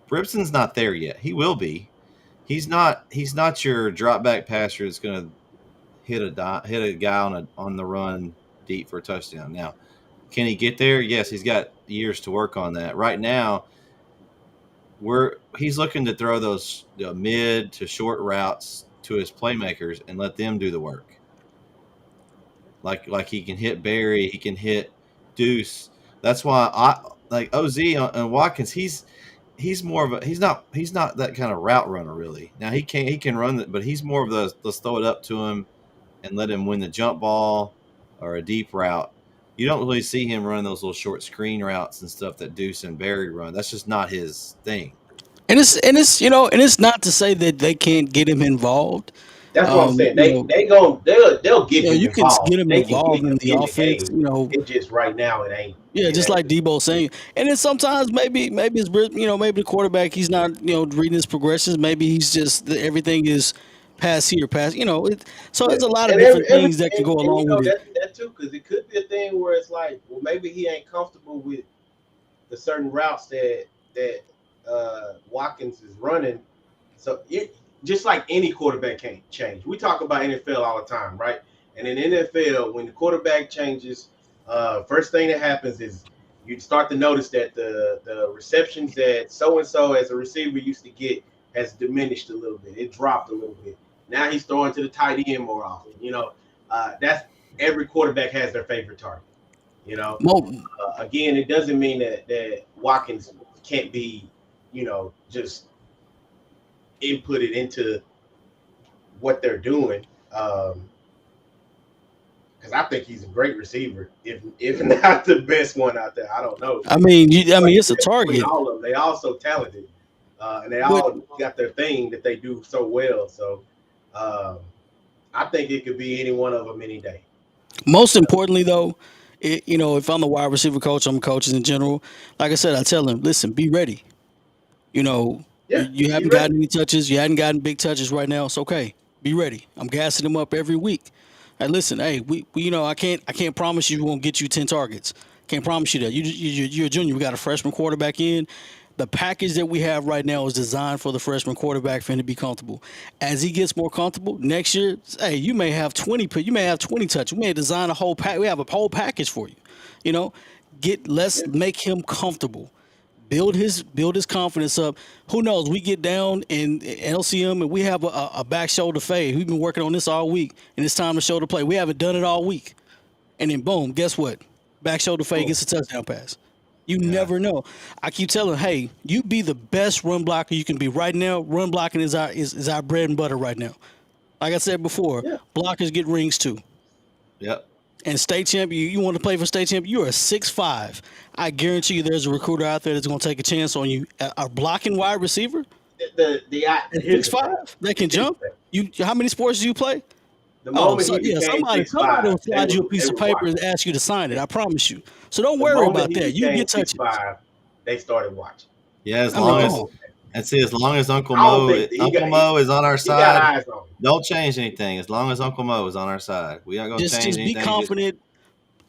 Bribson's not there yet. He will be. He's not your drop back passer that's going to hit a guy on the run deep for a touchdown. Now, can he get there? Yes, he's got years to work on that. Right now, he's looking to throw those mid to short routes to his playmakers and let them do the work. Like he can hit Barry, he can hit Deuce. That's why I like OZ and Watkins. He's more of a he's not that kind of route runner really. Now he can run it, but he's more of the let's throw it up to him and let him win the jump ball or a deep route. You don't really see him running those little short screen routes and stuff that Deuce and Barry run. That's just not his thing. And it's not to say that they can't get him involved. That's what I'm saying. They'll get him you involved. can get him involved in the offense. It just right now it ain't. Yeah, just like Debo saying. And then sometimes maybe it's maybe the quarterback, he's not reading his progressions. Maybe he's just everything is pass here, pass. So there's a lot of different things that can go along with it. That too, because it could be a thing where it's like, well, maybe he ain't comfortable with the certain routes that Watkins is running. So just like any quarterback can change. We talk about NFL all the time, right? And in NFL, when the quarterback changes, first thing that happens is you start to notice that the receptions that so-and-so as a receiver used to get has diminished a little bit. It dropped a little bit. Now he's throwing to the tight end more often. That's every quarterback has their favorite target. Again, it doesn't mean that Watkins can't be, just inputted into what they're doing. Because I think he's a great receiver, if not the best one out there. I don't know. I mean, it's a target. All of them, they all so talented, and they all got their thing that they do so well. So, I think it could be any one of them any day. Most importantly, though, if I'm the wide receiver coach, I'm coaches in general. Like I said, I tell them, listen, be ready. You haven't gotten any touches. You hadn't gotten big touches right now. It's okay. Be ready. I'm gassing them up every week. Hey, listen, we I can't promise you won't get you 10 targets. Can't promise you that. You're a junior. We got a freshman quarterback in. The package that we have right now is designed for the freshman quarterback for him to be comfortable. As he gets more comfortable next year, hey, you may have 20 touches. We may design a whole pack. We have a whole package for you. Let's make him comfortable. Build his confidence up. Who knows? We get down in LCM and we have a back shoulder fade. We've been working on this all week, and it's time to show the play. We haven't done it all week, and then boom, guess what? Back shoulder fake gets a touchdown pass. You never know. I keep telling, hey, you be the best run blocker you can be right now. Run blocking is our bread and butter right now. Like I said before, blockers get rings too. Yep. And state champ, you want to play for state champ, you're a 6'5". I guarantee you there's a recruiter out there that's going to take a chance on you. A blocking wide receiver? The 6'5", that can jump? How many sports do you play? The moment somebody will slide you a piece of paper and ask you to sign it. I promise you. So don't worry about that. You get touched. They started watching. Yeah, as long as Uncle Mo is on our side, don't change anything. As long as Uncle Mo is on our side, we aren't going to change anything. Be confident.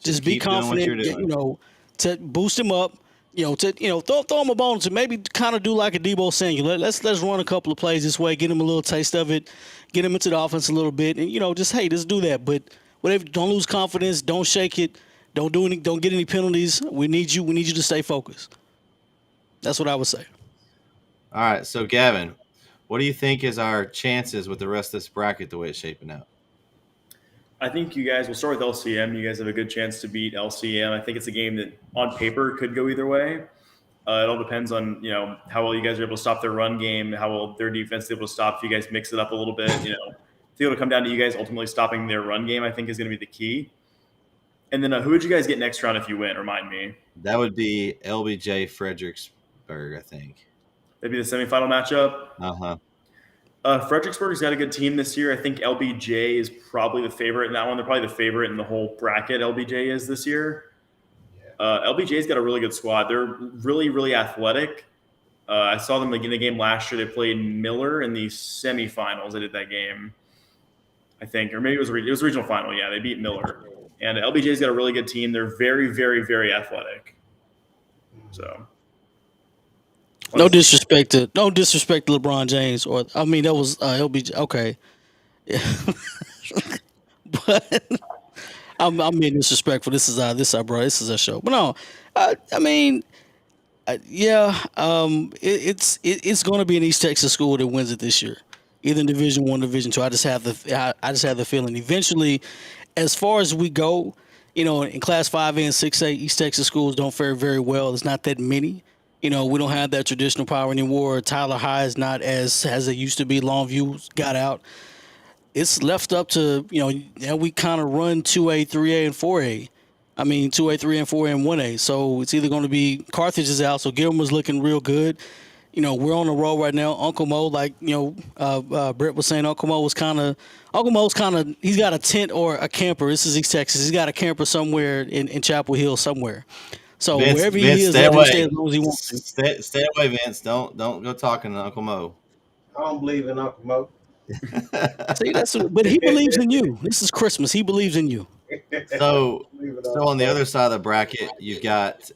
Just be confident. To boost him up. Throw him a bone to maybe kind of do like a Debo Samuel. Let's run a couple of plays this way, get him a little taste of it, get him into the offense a little bit, and just do that. But whatever, don't lose confidence, don't shake it, don't get any penalties. We need you to stay focused. That's what I would say. All right, so Gavin, what do you think is our chances with the rest of this bracket the way it's shaping out? I think you guys will start with LCM. You guys have a good chance to beat LCM. I think it's a game that on paper could go either way. It all depends on, how well you guys are able to stop their run game, how well their defense is able to stop. If you guys mix it up a little bit, it's able to come down to you guys ultimately stopping their run game, I think is going to be the key. And then who would you guys get next round if you win? Remind me. That would be LBJ Fredericksburg, I think. That'd be the semifinal matchup. Uh-huh. Fredericksburg's got a good team this year. I think LBJ is probably the favorite in that one. They're probably the favorite in the whole bracket. LBJ is this year. LBJ's got a really good squad. They're really, really athletic. I saw them in a game last year. They played Miller in the semifinals. They did that game, I think, or maybe it was regional final. Yeah, they beat Miller. And LBJ's got a really good team. They're very, very, very athletic. So. No disrespect to LeBron James, that was LBJ. Okay, yeah. But I'm being disrespectful. This is our bro. This is our show. But no, it's going to be an East Texas school that wins it this year, either in Division I, Division II. I just have the feeling. Eventually, as far as we go, in Class 5A and 6A, East Texas schools don't fare very well. There's not that many. We don't have that traditional power anymore. Tyler High is not as it used to be. Longview got out. It's left up to, now we kind of run 2A, 3A, and 4A. 2A, 3A, and 4A, and 1A. So it's either going to be Carthage is out, so Gilmer's looking real good. We're on the roll right now. Uncle Mo, Bret was saying, Uncle Mo's kind of, he's got a tent or a camper. This is East Texas. He's got a camper somewhere in Chapel Hill somewhere. So wherever he is, let him stay as long as he wants to. Stay away, Vince. Don't go talking to Uncle Mo. I don't believe in Uncle Mo. See, but he believes in you. This is Christmas. He believes in you. So on the other side of the bracket, you've got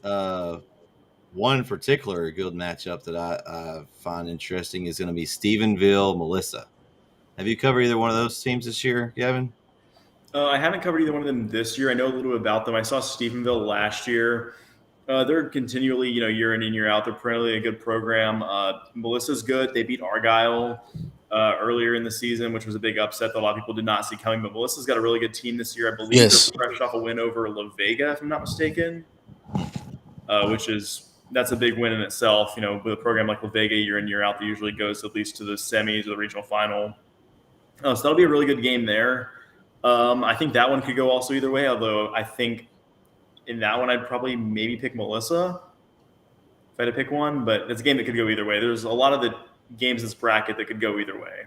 one particular good matchup that I find interesting is going to be Stephenville, Melissa. Have you covered either one of those teams this year, Gavin? I haven't covered either one of them this year. I know a little bit about them. I saw Stephenville last year. They're continually, year in and year out. They're perennially a good program. Melissa's good. They beat Argyle earlier in the season, which was a big upset that a lot of people did not see coming. But Melissa's got a really good team this year. I believe they're fresh off a win over La Vega, if I'm not mistaken, that's a big win in itself. With a program like La Vega, year in, year out, that usually goes at least to the semis or the regional final. So that'll be a really good game there. I think that one could go also either way, although I think in that one I'd probably maybe pick Melissa if I had to pick one, but it's a game that could go either way. There's a lot of the games in this bracket that could go either way.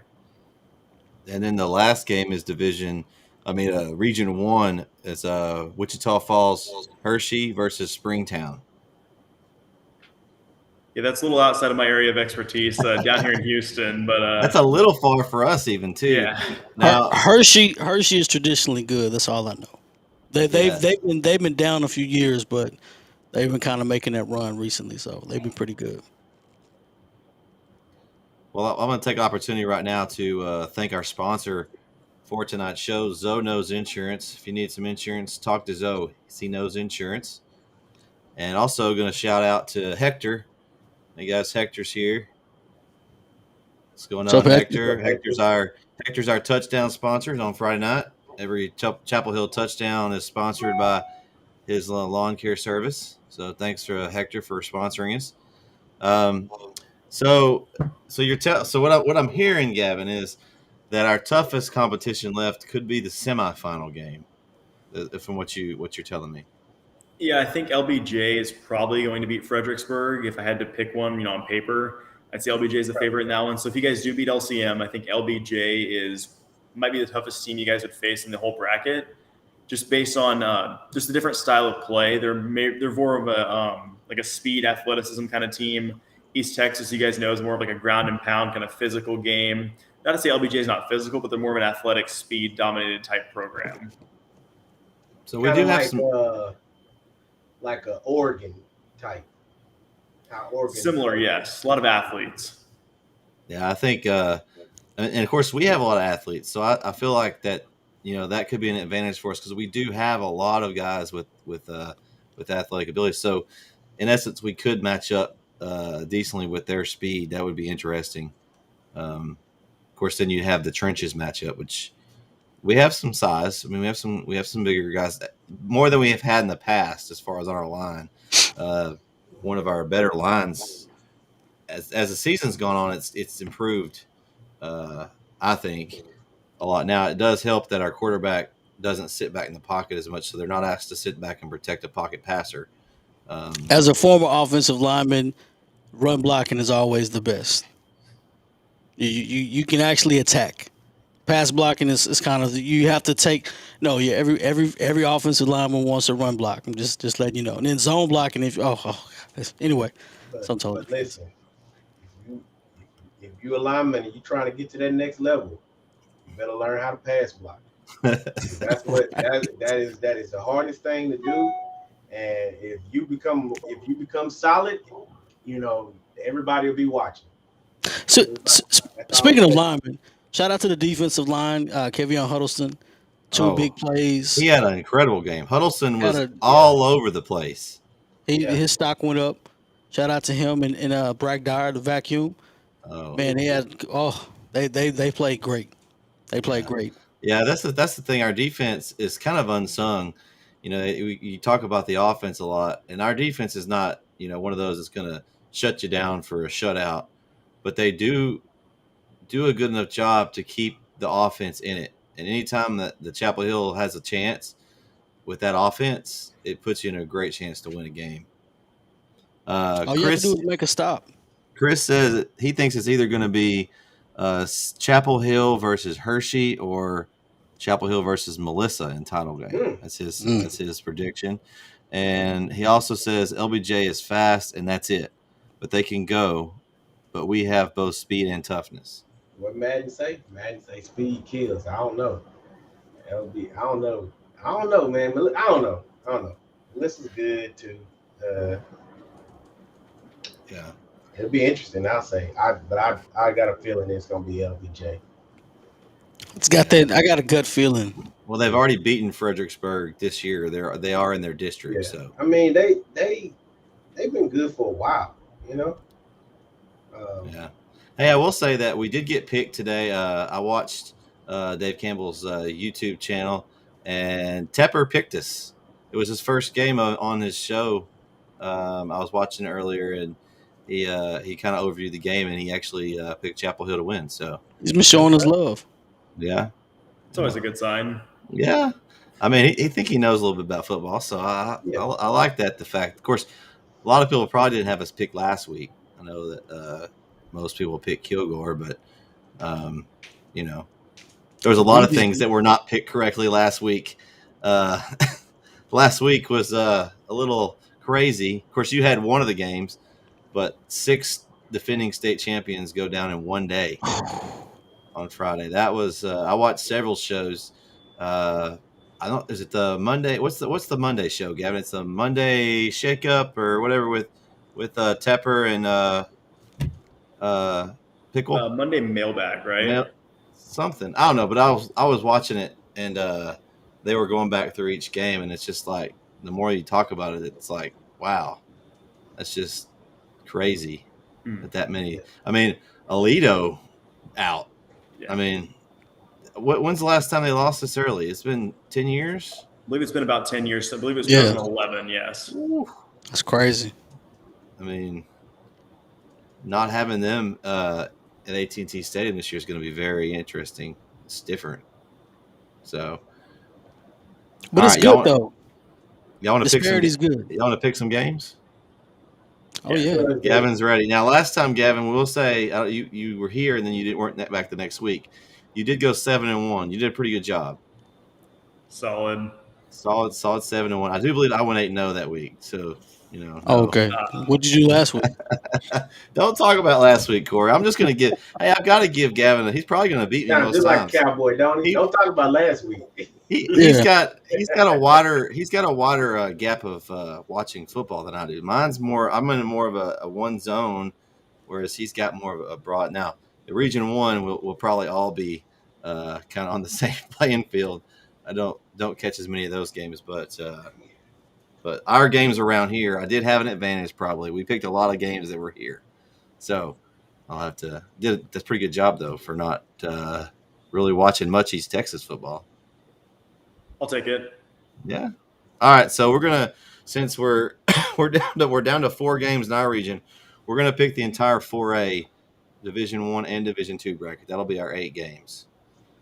And then the last game is Region 1. It's Wichita Falls Hershey versus Springtown. Yeah, that's a little outside of my area of expertise down here in Houston, but that's a little far for us even too. Yeah. Now, Hershey is traditionally good. That's all I know. They've been down a few years, but they've been kind of making that run recently, so they've been pretty good. Well, I'm going to take opportunity right now to thank our sponsor for tonight's show, Zoe Knows Insurance. If you need some insurance, talk to Zoe. He knows insurance. And also going to shout out to Hector. Hey guys, Hector's here. What's going on, Hector? Hector's our touchdown sponsor on Friday night. every Chapel Hill touchdown is sponsored by his lawn care service. So thanks to Hector for sponsoring us. So what I'm hearing, Gavin, is that our toughest competition left could be the semifinal game, from what you're telling me. Yeah, I think LBJ is probably going to beat Fredericksburg. If I had to pick one, on paper, I'd say LBJ is the favorite in that one. So if you guys do beat LCM, I think LBJ might be the toughest team you guys would face in the whole bracket, just based on just the different style of play. They're more of a like a speed athleticism kind of team. East Texas, you guys know, is more of like a ground and pound kind of physical game. Not to say LBJ is not physical, but they're more of an athletic, speed dominated type program. So we do have some. Like a Oregon type. How Oregon Similar, yes. A lot of athletes. Yeah, I think, and of course we have a lot of athletes, so I feel like that that could be an advantage for us because we do have a lot of guys with athletic ability. So in essence, we could match up decently with their speed. That would be interesting. Of course, then you have the trenches matchup, which we have some size. I mean, we have some bigger guys, more than we have had in the past as far as on our line. One of our better lines, as the season's gone on, it's improved. I think a lot. Now it does help that our quarterback doesn't sit back in the pocket as much, so they're not asked to sit back and protect a pocket passer. As a former offensive lineman, run blocking is always the best. You can actually attack. Pass blocking is kind of you have to take. No, yeah, every offensive lineman wants to run block. I'm just letting you know. And then zone blocking, anyway, but listen, if you're a lineman and you're trying to get to that next level, you better learn how to pass block. that is the hardest thing to do. And if you become solid, everybody will be watching. So speaking of linemen. Shout out to the defensive line, Kevin Huddleston. Two big plays. He had an incredible game. Huddleston was all over the place. His stock went up. Shout out to him and Bragg Dyer, the vacuum. Oh man, they played great. They played great. Yeah, that's the thing. Our defense is kind of unsung. You talk about the offense a lot, and our defense is not one of those that's going to shut you down for a shutout, but they do a good enough job to keep the offense in it. And anytime that the Chapel Hill has a chance with that offense, it puts you in a great chance to win a game. All you have to do is make a stop. Chris says he thinks it's either going to be Chapel Hill versus Hershey or Chapel Hill versus Melissa in title game. That's his prediction. And he also says LBJ is fast and that's it. But they can go. But we have both speed and toughness. What Madden say? Madden say speed kills. I don't know. LB, I don't know, man. I don't know. Melissa's good too. Yeah. It'll be interesting, I'll say. I got a feeling it's gonna be LBJ. It's got that. I got a gut feeling. Well, they've already beaten Fredericksburg this year. They are in their district. Yeah. So I mean, they've been good for a while. Yeah. Hey, I will say that we did get picked today. I watched Dave Campbell's YouTube channel, and Tepper picked us. It was his first game on his show. I was watching it earlier, and he kind of overviewed the game, and he actually picked Chapel Hill to win. So he's been showing his love. Yeah, it's always a good sign. Yeah, I mean, he think he knows a little bit about football, so I like that. The fact, of course, a lot of people probably didn't have us pick last week. I know that most people pick Kilgore, but there was a lot of things that were not picked correctly last week. Last week was a little crazy. Of course, you had one of the games, but 6 defending state champions go down in one day on Friday. That was I watched several shows. Is it the Monday? What's the Monday show, Gavin? It's the Monday Shake Up or whatever with Tepper and Pickle. Monday Mailbag, right? Something. I don't know, but I was watching it, and they were going back through each game, and it's just like the more you talk about it, it's like, wow, that's just crazy that many. I mean, Alito out. Yeah. I mean, When's the last time they lost this early? It's been 10 years. I believe it's been about 10 years. I believe it was Yeah. 2011. Yes. That's crazy. I mean, not having them at AT&T Stadium this year is going to be very interesting. It's different. So, But all it's right, good though. Y'all want to pick some? Disparity's good. Y'all want to pick some games? Oh yeah. Gavin's ready. Now, last time, Gavin, we'll say you were here and then you weren't back the next week. You did go 7-1. You did a pretty good job. Solid. Solid 7-1. I do believe I went 8-0 that week. So, you know. Oh, okay. What did you do last week? Don't talk about last week, Corey. I'm just going to give. Hey, I've got to give Gavin. He's probably going to beat me Sounds most just like times. a cowboy, don't he? Don't talk about last week. He's got a wider gap of watching football than I do. Mine's more. I'm in more of a one zone, whereas he's got more of a broad. Now, the Region 1 will probably all be kind of on the same playing field. I don't catch as many of those games, but our games around here, I did have an advantage. Probably we picked a lot of games that were here, so I'll have to. That's a pretty good job though for not really watching much East Texas football. I'll take it. Yeah. All right. So we're gonna, since we're down to 4 games in our region, we're gonna pick the entire 4A, Division 1 and Division 2 bracket. That'll be our 8 games.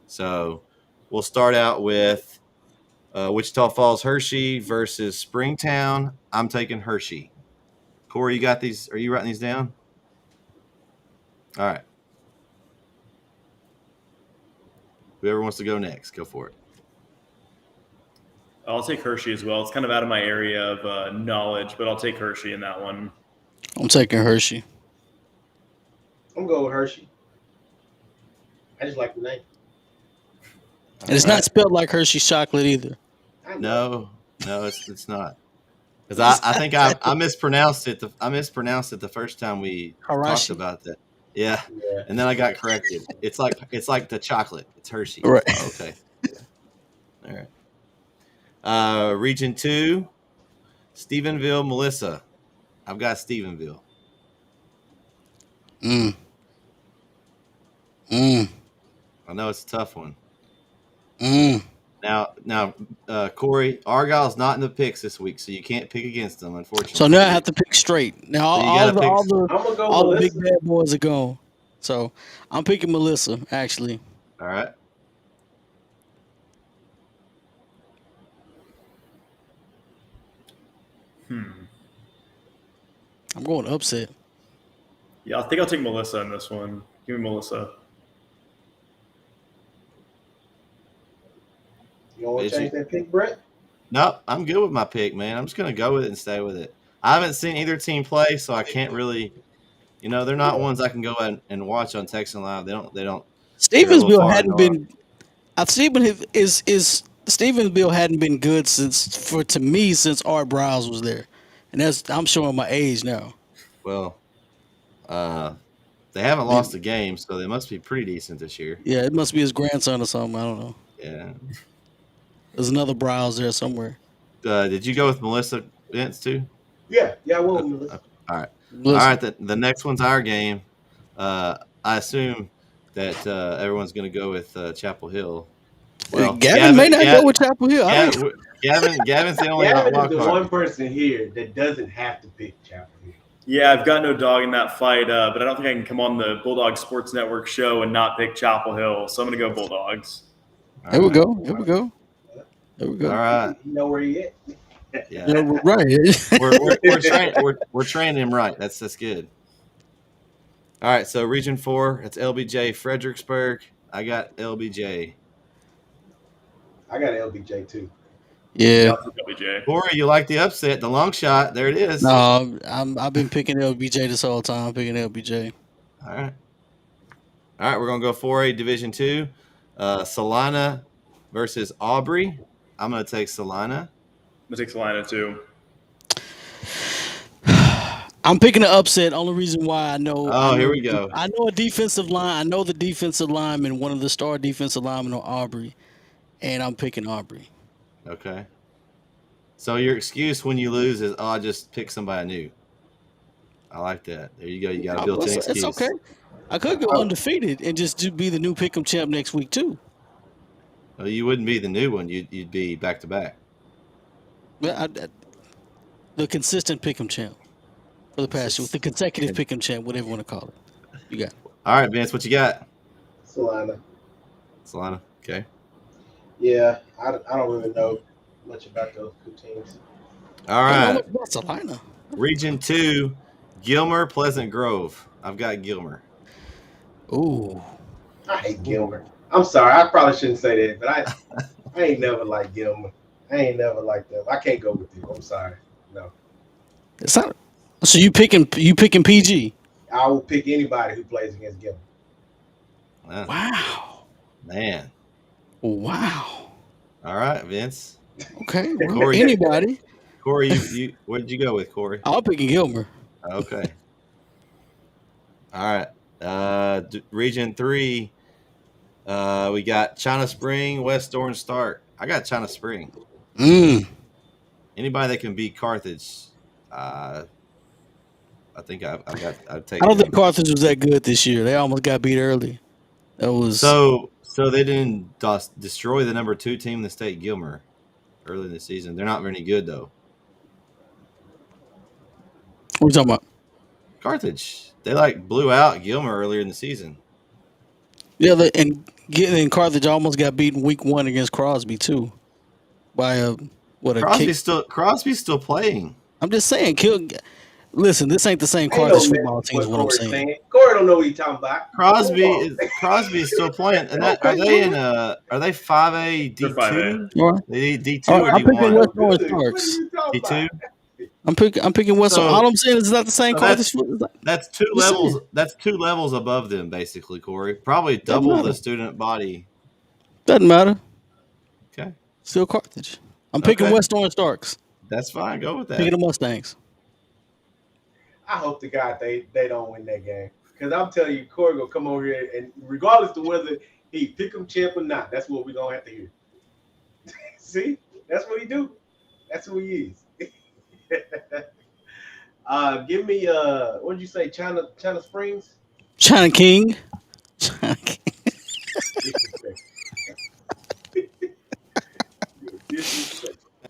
So we'll start out with Wichita Falls Hershey versus Springtown. I'm taking Hershey. Corey, you got these? Are you writing these down? All right. Whoever wants to go next, go for it. I'll take Hershey as well. It's kind of out of my area of knowledge, but I'll take Hershey in that one. I'm taking Hershey. I'm going with Hershey. I just like the name. And it's not spelled like Hershey's chocolate either. No, it's not. Because I think I mispronounced it. I mispronounced it the first time we talked about that. Yeah, and then I got corrected. It's like the chocolate. It's Hershey. Right. Oh, okay. All right. Region 2, Stephenville, Melissa. I've got Stephenville. I know it's a tough one. Now, Corey, Argyle's not in the picks this week, so you can't pick against them, unfortunately. So now I have to pick straight. Now all the big bad boys are gone. So I'm picking Melissa, actually. All right. I'm going upset. Yeah, I think I'll take Melissa in this one. Give me Melissa. You don't want to change that pick, Bret? No, I'm good with my pick, man. I'm just going to go with it and stay with it. I haven't seen either team play, so I can't really, they're not ones I can go and watch on Texan Live. They don't. Stephenville hadn't been. Stephenville hadn't been good since Art Browse was there, and I'm showing my age now. Well, they haven't lost a game, so they must be pretty decent this year. Yeah, it must be his grandson or something. I don't know. Yeah. There's another Browse there somewhere. Did you go with Melissa Vince too? Yeah, I will with Melissa. All right. All right. The next one's our game. I assume that everyone's going to go with Chapel Hill. Well, Gavin may not go with Chapel Hill. Gavin's the only Gavin wild is the card. one person here that doesn't have to pick Chapel Hill. Yeah, I've got no dog in that fight, but I don't think I can come on the Bulldog Sports Network show and not pick Chapel Hill. So I'm going to go Bulldogs. There we go. All right. You know where he at? Yeah. Right. We're training him right. That's good. All right. So Region 4, it's LBJ Fredericksburg. I got LBJ. I got LBJ too. Yeah. LBJ. Corey, you like the upset, the long shot. There it is. No, I've been picking LBJ this whole time. I'm picking LBJ. All right. We're gonna go 4A Division 2. Salina versus Aubrey. I'm gonna take Salina. I'm going to take Salina too. I'm picking an upset. Only reason why I know. Here we go. I know a defensive line. I know the defensive lineman, one of the star defensive linemen on Aubrey, and I'm picking Aubrey. Okay. So your excuse when you lose is, I just pick somebody new. I like that. There you go. You got a built-in excuse. It's okay. I could go undefeated and just be the new pick'em champ next week too. Well, you wouldn't be the new one. You'd be back to back. Well, the consistent pick'em champ for the past year, with the consecutive pick'em champ, whatever you want to call it. You got. All right, Vince, what you got? Solana. Okay. Yeah, I don't really know much about those two teams. All right. Salina. Region 2, Gilmer, Pleasant Grove. I've got Gilmer. Ooh. I hate Gilmer. I'm sorry, I probably shouldn't say that, but I ain't never liked Gilmer. I ain't never liked them. I can't go with you. I'm sorry. No. It's not. So you picking PG? I will pick anybody who plays against Gilmer. Wow. Man. Wow. All right, Vince. Okay. Well, Corey, anybody. Corey, you where did you go with, Corey? I'll pick Gilmer. Okay. All right. Region 3, we got China Spring, West Orange Stark. I got China Spring. Anybody that can beat Carthage, I think I'd take. I don't think Carthage was that good this year. They almost got beat early. That was so they didn't destroy the number 2 team in the state, Gilmer, early in the season. They're not very good though. What are you talking about? Carthage. They blew out Gilmer earlier in the season. Yeah, and Carthage almost got beaten week 1 against Crosby too. By a Crosby's still playing. I'm just saying, listen, this ain't the same Carthage football team. Is what I'm saying. Corey don't know what he's talking about. Crosby is still playing. And are they 5A D2? They D2 or I'm picking D1? West Orange Starks. D2. I'm picking West. All I'm saying is not the same Carthage. That's 2 levels. That's 2 levels above them, basically, Corey. Probably double the student body. Doesn't matter. Okay. Still Carthage. I'm picking West Orange Starks. That's fine. Go with that. Picking the Mustangs. I hope to God they don't win that game. Because I'm telling you, Corey will come over here and regardless of whether he pick him champ or not, that's what we're gonna have to hear. See? That's what he do. That's who he is. Give me what did you say? China Springs? China King.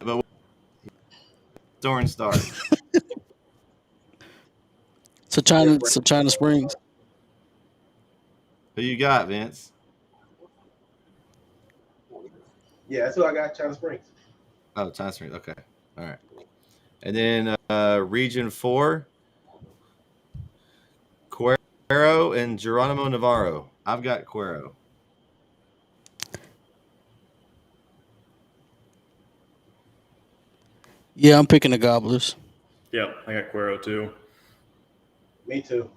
But Orange Star. So China Springs. Who you got, Vince? Yeah, that's who I got. China Springs. Oh, China Springs. Okay. All right. And then Region 4, Cuero and Geronimo Navarro. I've got Cuero. Yeah, I'm picking the Gobblers. Yep, I got Cuero too. Me too.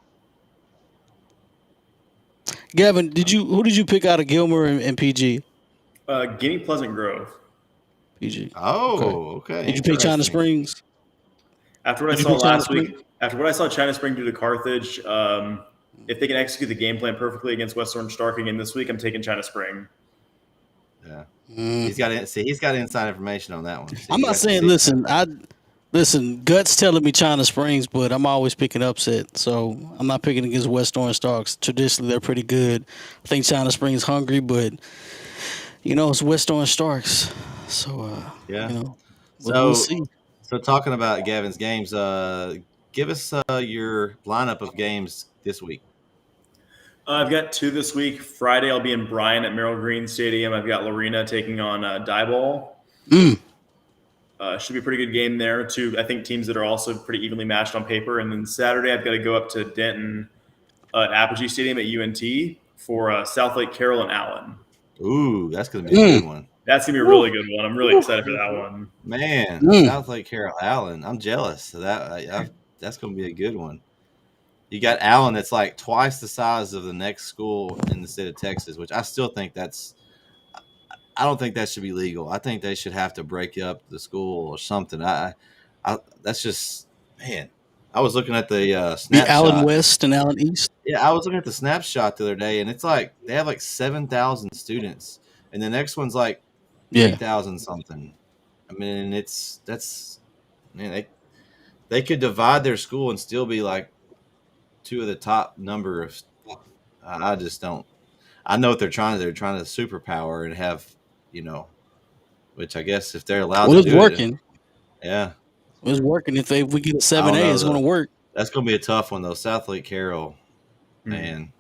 Gavin, who did you pick out of Gilmer and PG? Guinea Pleasant Grove. PG. Oh, okay. Did you pick China Springs? After what I saw last week, after what I saw China Spring do to Carthage, if they can execute the game plan perfectly against West Orange Stark again this week, I'm taking China Spring. Yeah. He's got inside information on that one. I'm not saying listen, Guts telling me China Springs, but I'm always picking upset. So I'm not picking against West Orange Starks. Traditionally they're pretty good. I think China Springs hungry, but it's West Orange Starks. So yeah. We'll see. So talking about Gavin's games, give us your lineup of games this week. I've got 2 this week. Friday, I'll be in Bryan at Merrill Green Stadium. I've got Lorena taking on Diboll. Should be a pretty good game there. 2, I think, teams that are also pretty evenly matched on paper. And then Saturday, I've got to go up to Denton at Apogee Stadium at UNT for South Lake Carroll and Allen. Ooh, that's going to be a good one. That's going to be a really good one. I'm really excited for that one. Man, South Lake Carroll, Allen. I'm jealous. So that's going to be a good one. You got Allen that's like twice the size of the next school in the state of Texas, which I still think I don't think that should be legal. I think they should have to break up the school or something. That's just, man. I was looking at the snapshot. Allen West and Allen East. Yeah, I was looking at the snapshot the other day, and it's like they have like 7,000 students, and the next one's like 3,000 something. I mean, they could divide their school and still be like 2 of the top number of. I just don't. I know what they're trying to. They're trying to superpower and have which I guess if they're allowed Well, to it's do working. yeah, It's working. If we get a I 7A, don't know it's going to though. work. That's going to be a tough one though. South Lake Carroll, man.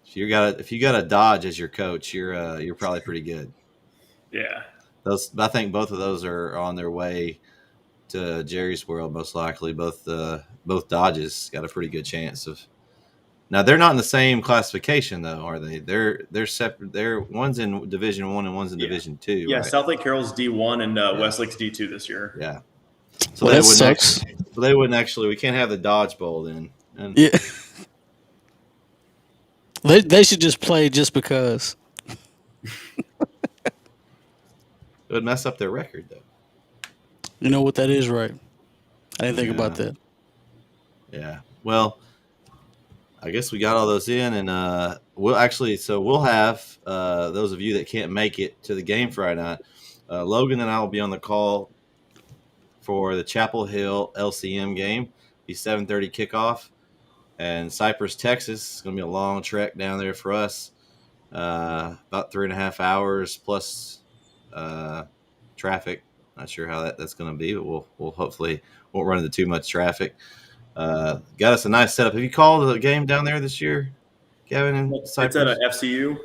If you got a Dodge as your coach, you're probably pretty good. Yeah. I think both of those are on their way to Jerry's World, most likely. Both Dodges got a pretty good chance of. Now they're not in the same classification though, are they? They're separate. One's in Division 1 and one's in Division 2. Yeah, right? South Lake Carroll's D1 and Westlake's D2 this year. Yeah. So Well, they that wouldn't sucks. they wouldn't actually. We can't have the Dodge Bowl then. And Yeah. They should just play just because. it would mess up their record though. You know what that is, right? I didn't think about that. Yeah. Well, I guess we got all those in, and we'll have those of you that can't make it to the game Friday night. Logan and I will be on the call for the Chapel Hill LCM game. Be 7:30 kickoff, and Cypress, Texas. It's going to be a long trek down there for us. About 3.5 hours plus traffic. Not sure how that's going to be, but we'll hopefully won't run into too much traffic. Got us a nice setup. Have you called a game down there this year, Gavin? And It's at a FCU.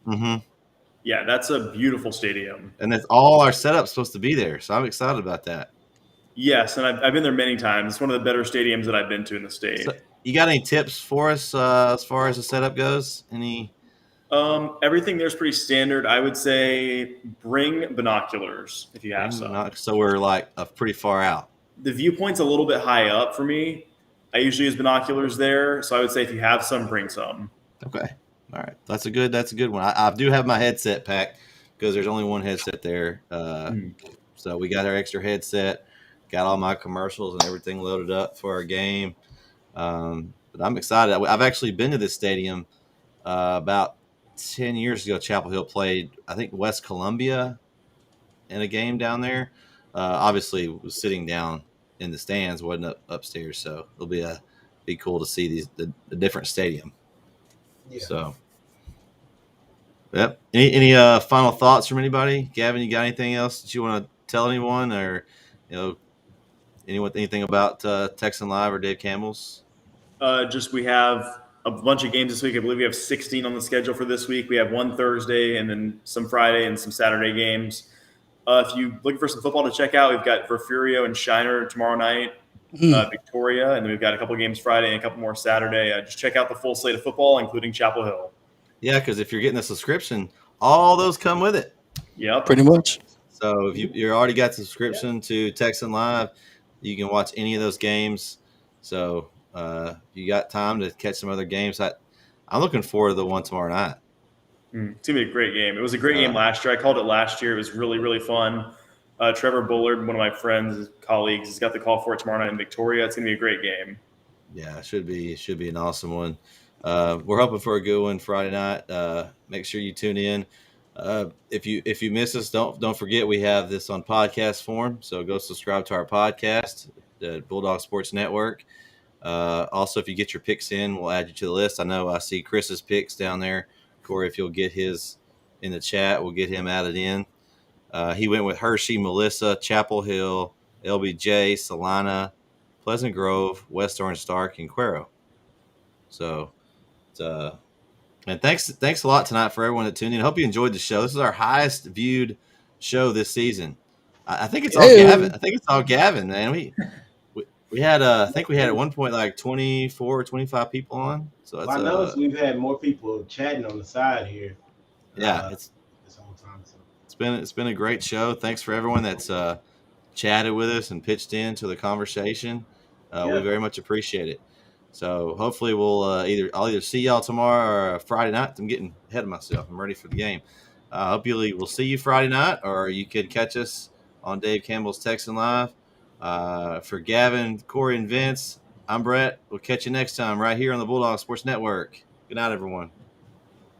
Mm-hmm. Yeah, that's a beautiful stadium. And that's all our setup's supposed to be there, so I'm excited about that. Yes, and I've been there many times. It's one of the better stadiums that I've been to in the state. So, you got any tips for us as far as the setup goes? Any? Everything there's pretty standard. I would say bring binoculars if you have some. So we're like pretty far out. The viewpoint's a little bit high up for me. I usually use binoculars there, so I would say if you have some, bring some. Okay, all right, that's a good one. I do have my headset packed because there's only one headset there. So we got our extra headset, got all my commercials and everything loaded up for our game. But I'm excited. I've actually been to this stadium about 10 years ago. Chapel Hill played, I think, West Columbia in a game down there. Obviously, was sitting down in the stands, wasn't upstairs. So it'll be cool to see the different stadium. Yeah. So, yep. Any final thoughts from anybody? Gavin, you got anything else that you want to tell anyone, or anything about Texan Live or Dave Campbell's? Just we have a bunch of games this week. I believe we have 16 on the schedule for this week. We have one Thursday and then some Friday and some Saturday games. If you're looking for some football to check out, we've got Verfurio and Shiner tomorrow night, Victoria, and then we've got a couple games Friday and a couple more Saturday. Just check out the full slate of football, including Chapel Hill. Yeah, because if you're getting a subscription, all those come with it. Yep. Pretty much. So if you already got the subscription to Texan Live, you can watch any of those games. So you got time to catch some other games. I'm looking forward to the one tomorrow night. It's going to be a great game. It was a great game last year. I called it last year. It was really, really fun. Trevor Bullard, one of my friends, colleagues, has got the call for it tomorrow night in Victoria. It's going to be a great game. Yeah, it should be an awesome one. We're hoping for a good one Friday night. Make sure you tune in. If you miss us, don't forget we have this on podcast form. So go subscribe to our podcast, the Bulldog Sports Network. Also, if you get your picks in, we'll add you to the list. I know I see Chris's picks down there. Corey, if you'll get his in the chat, we'll get him added in. He went with Hershey, Melissa, Chapel Hill, LBJ, Salina, Pleasant Grove, West Orange Stark, and Cuero. So, and thanks a lot tonight for everyone that tuned in. I hope you enjoyed the show. This is our highest viewed show this season. I think it's all Gavin. I think it's all Gavin, man. We had I think we had at one point like 24 or 25 people on. So I noticed we've had more people chatting on the side here. Yeah, this whole time. So. It's been a great show. Thanks for everyone that's chatted with us and pitched into the conversation. We very much appreciate it. So hopefully I'll either see y'all tomorrow or Friday night. I'm getting ahead of myself. I'm ready for the game. Hopefully we'll see you Friday night, or you could catch us on Dave Campbell's Texan Live. For Gavin, Corey, and Vince, I'm Bret. We'll catch you next time right here on the Bulldog Sports Network. Good night, everyone.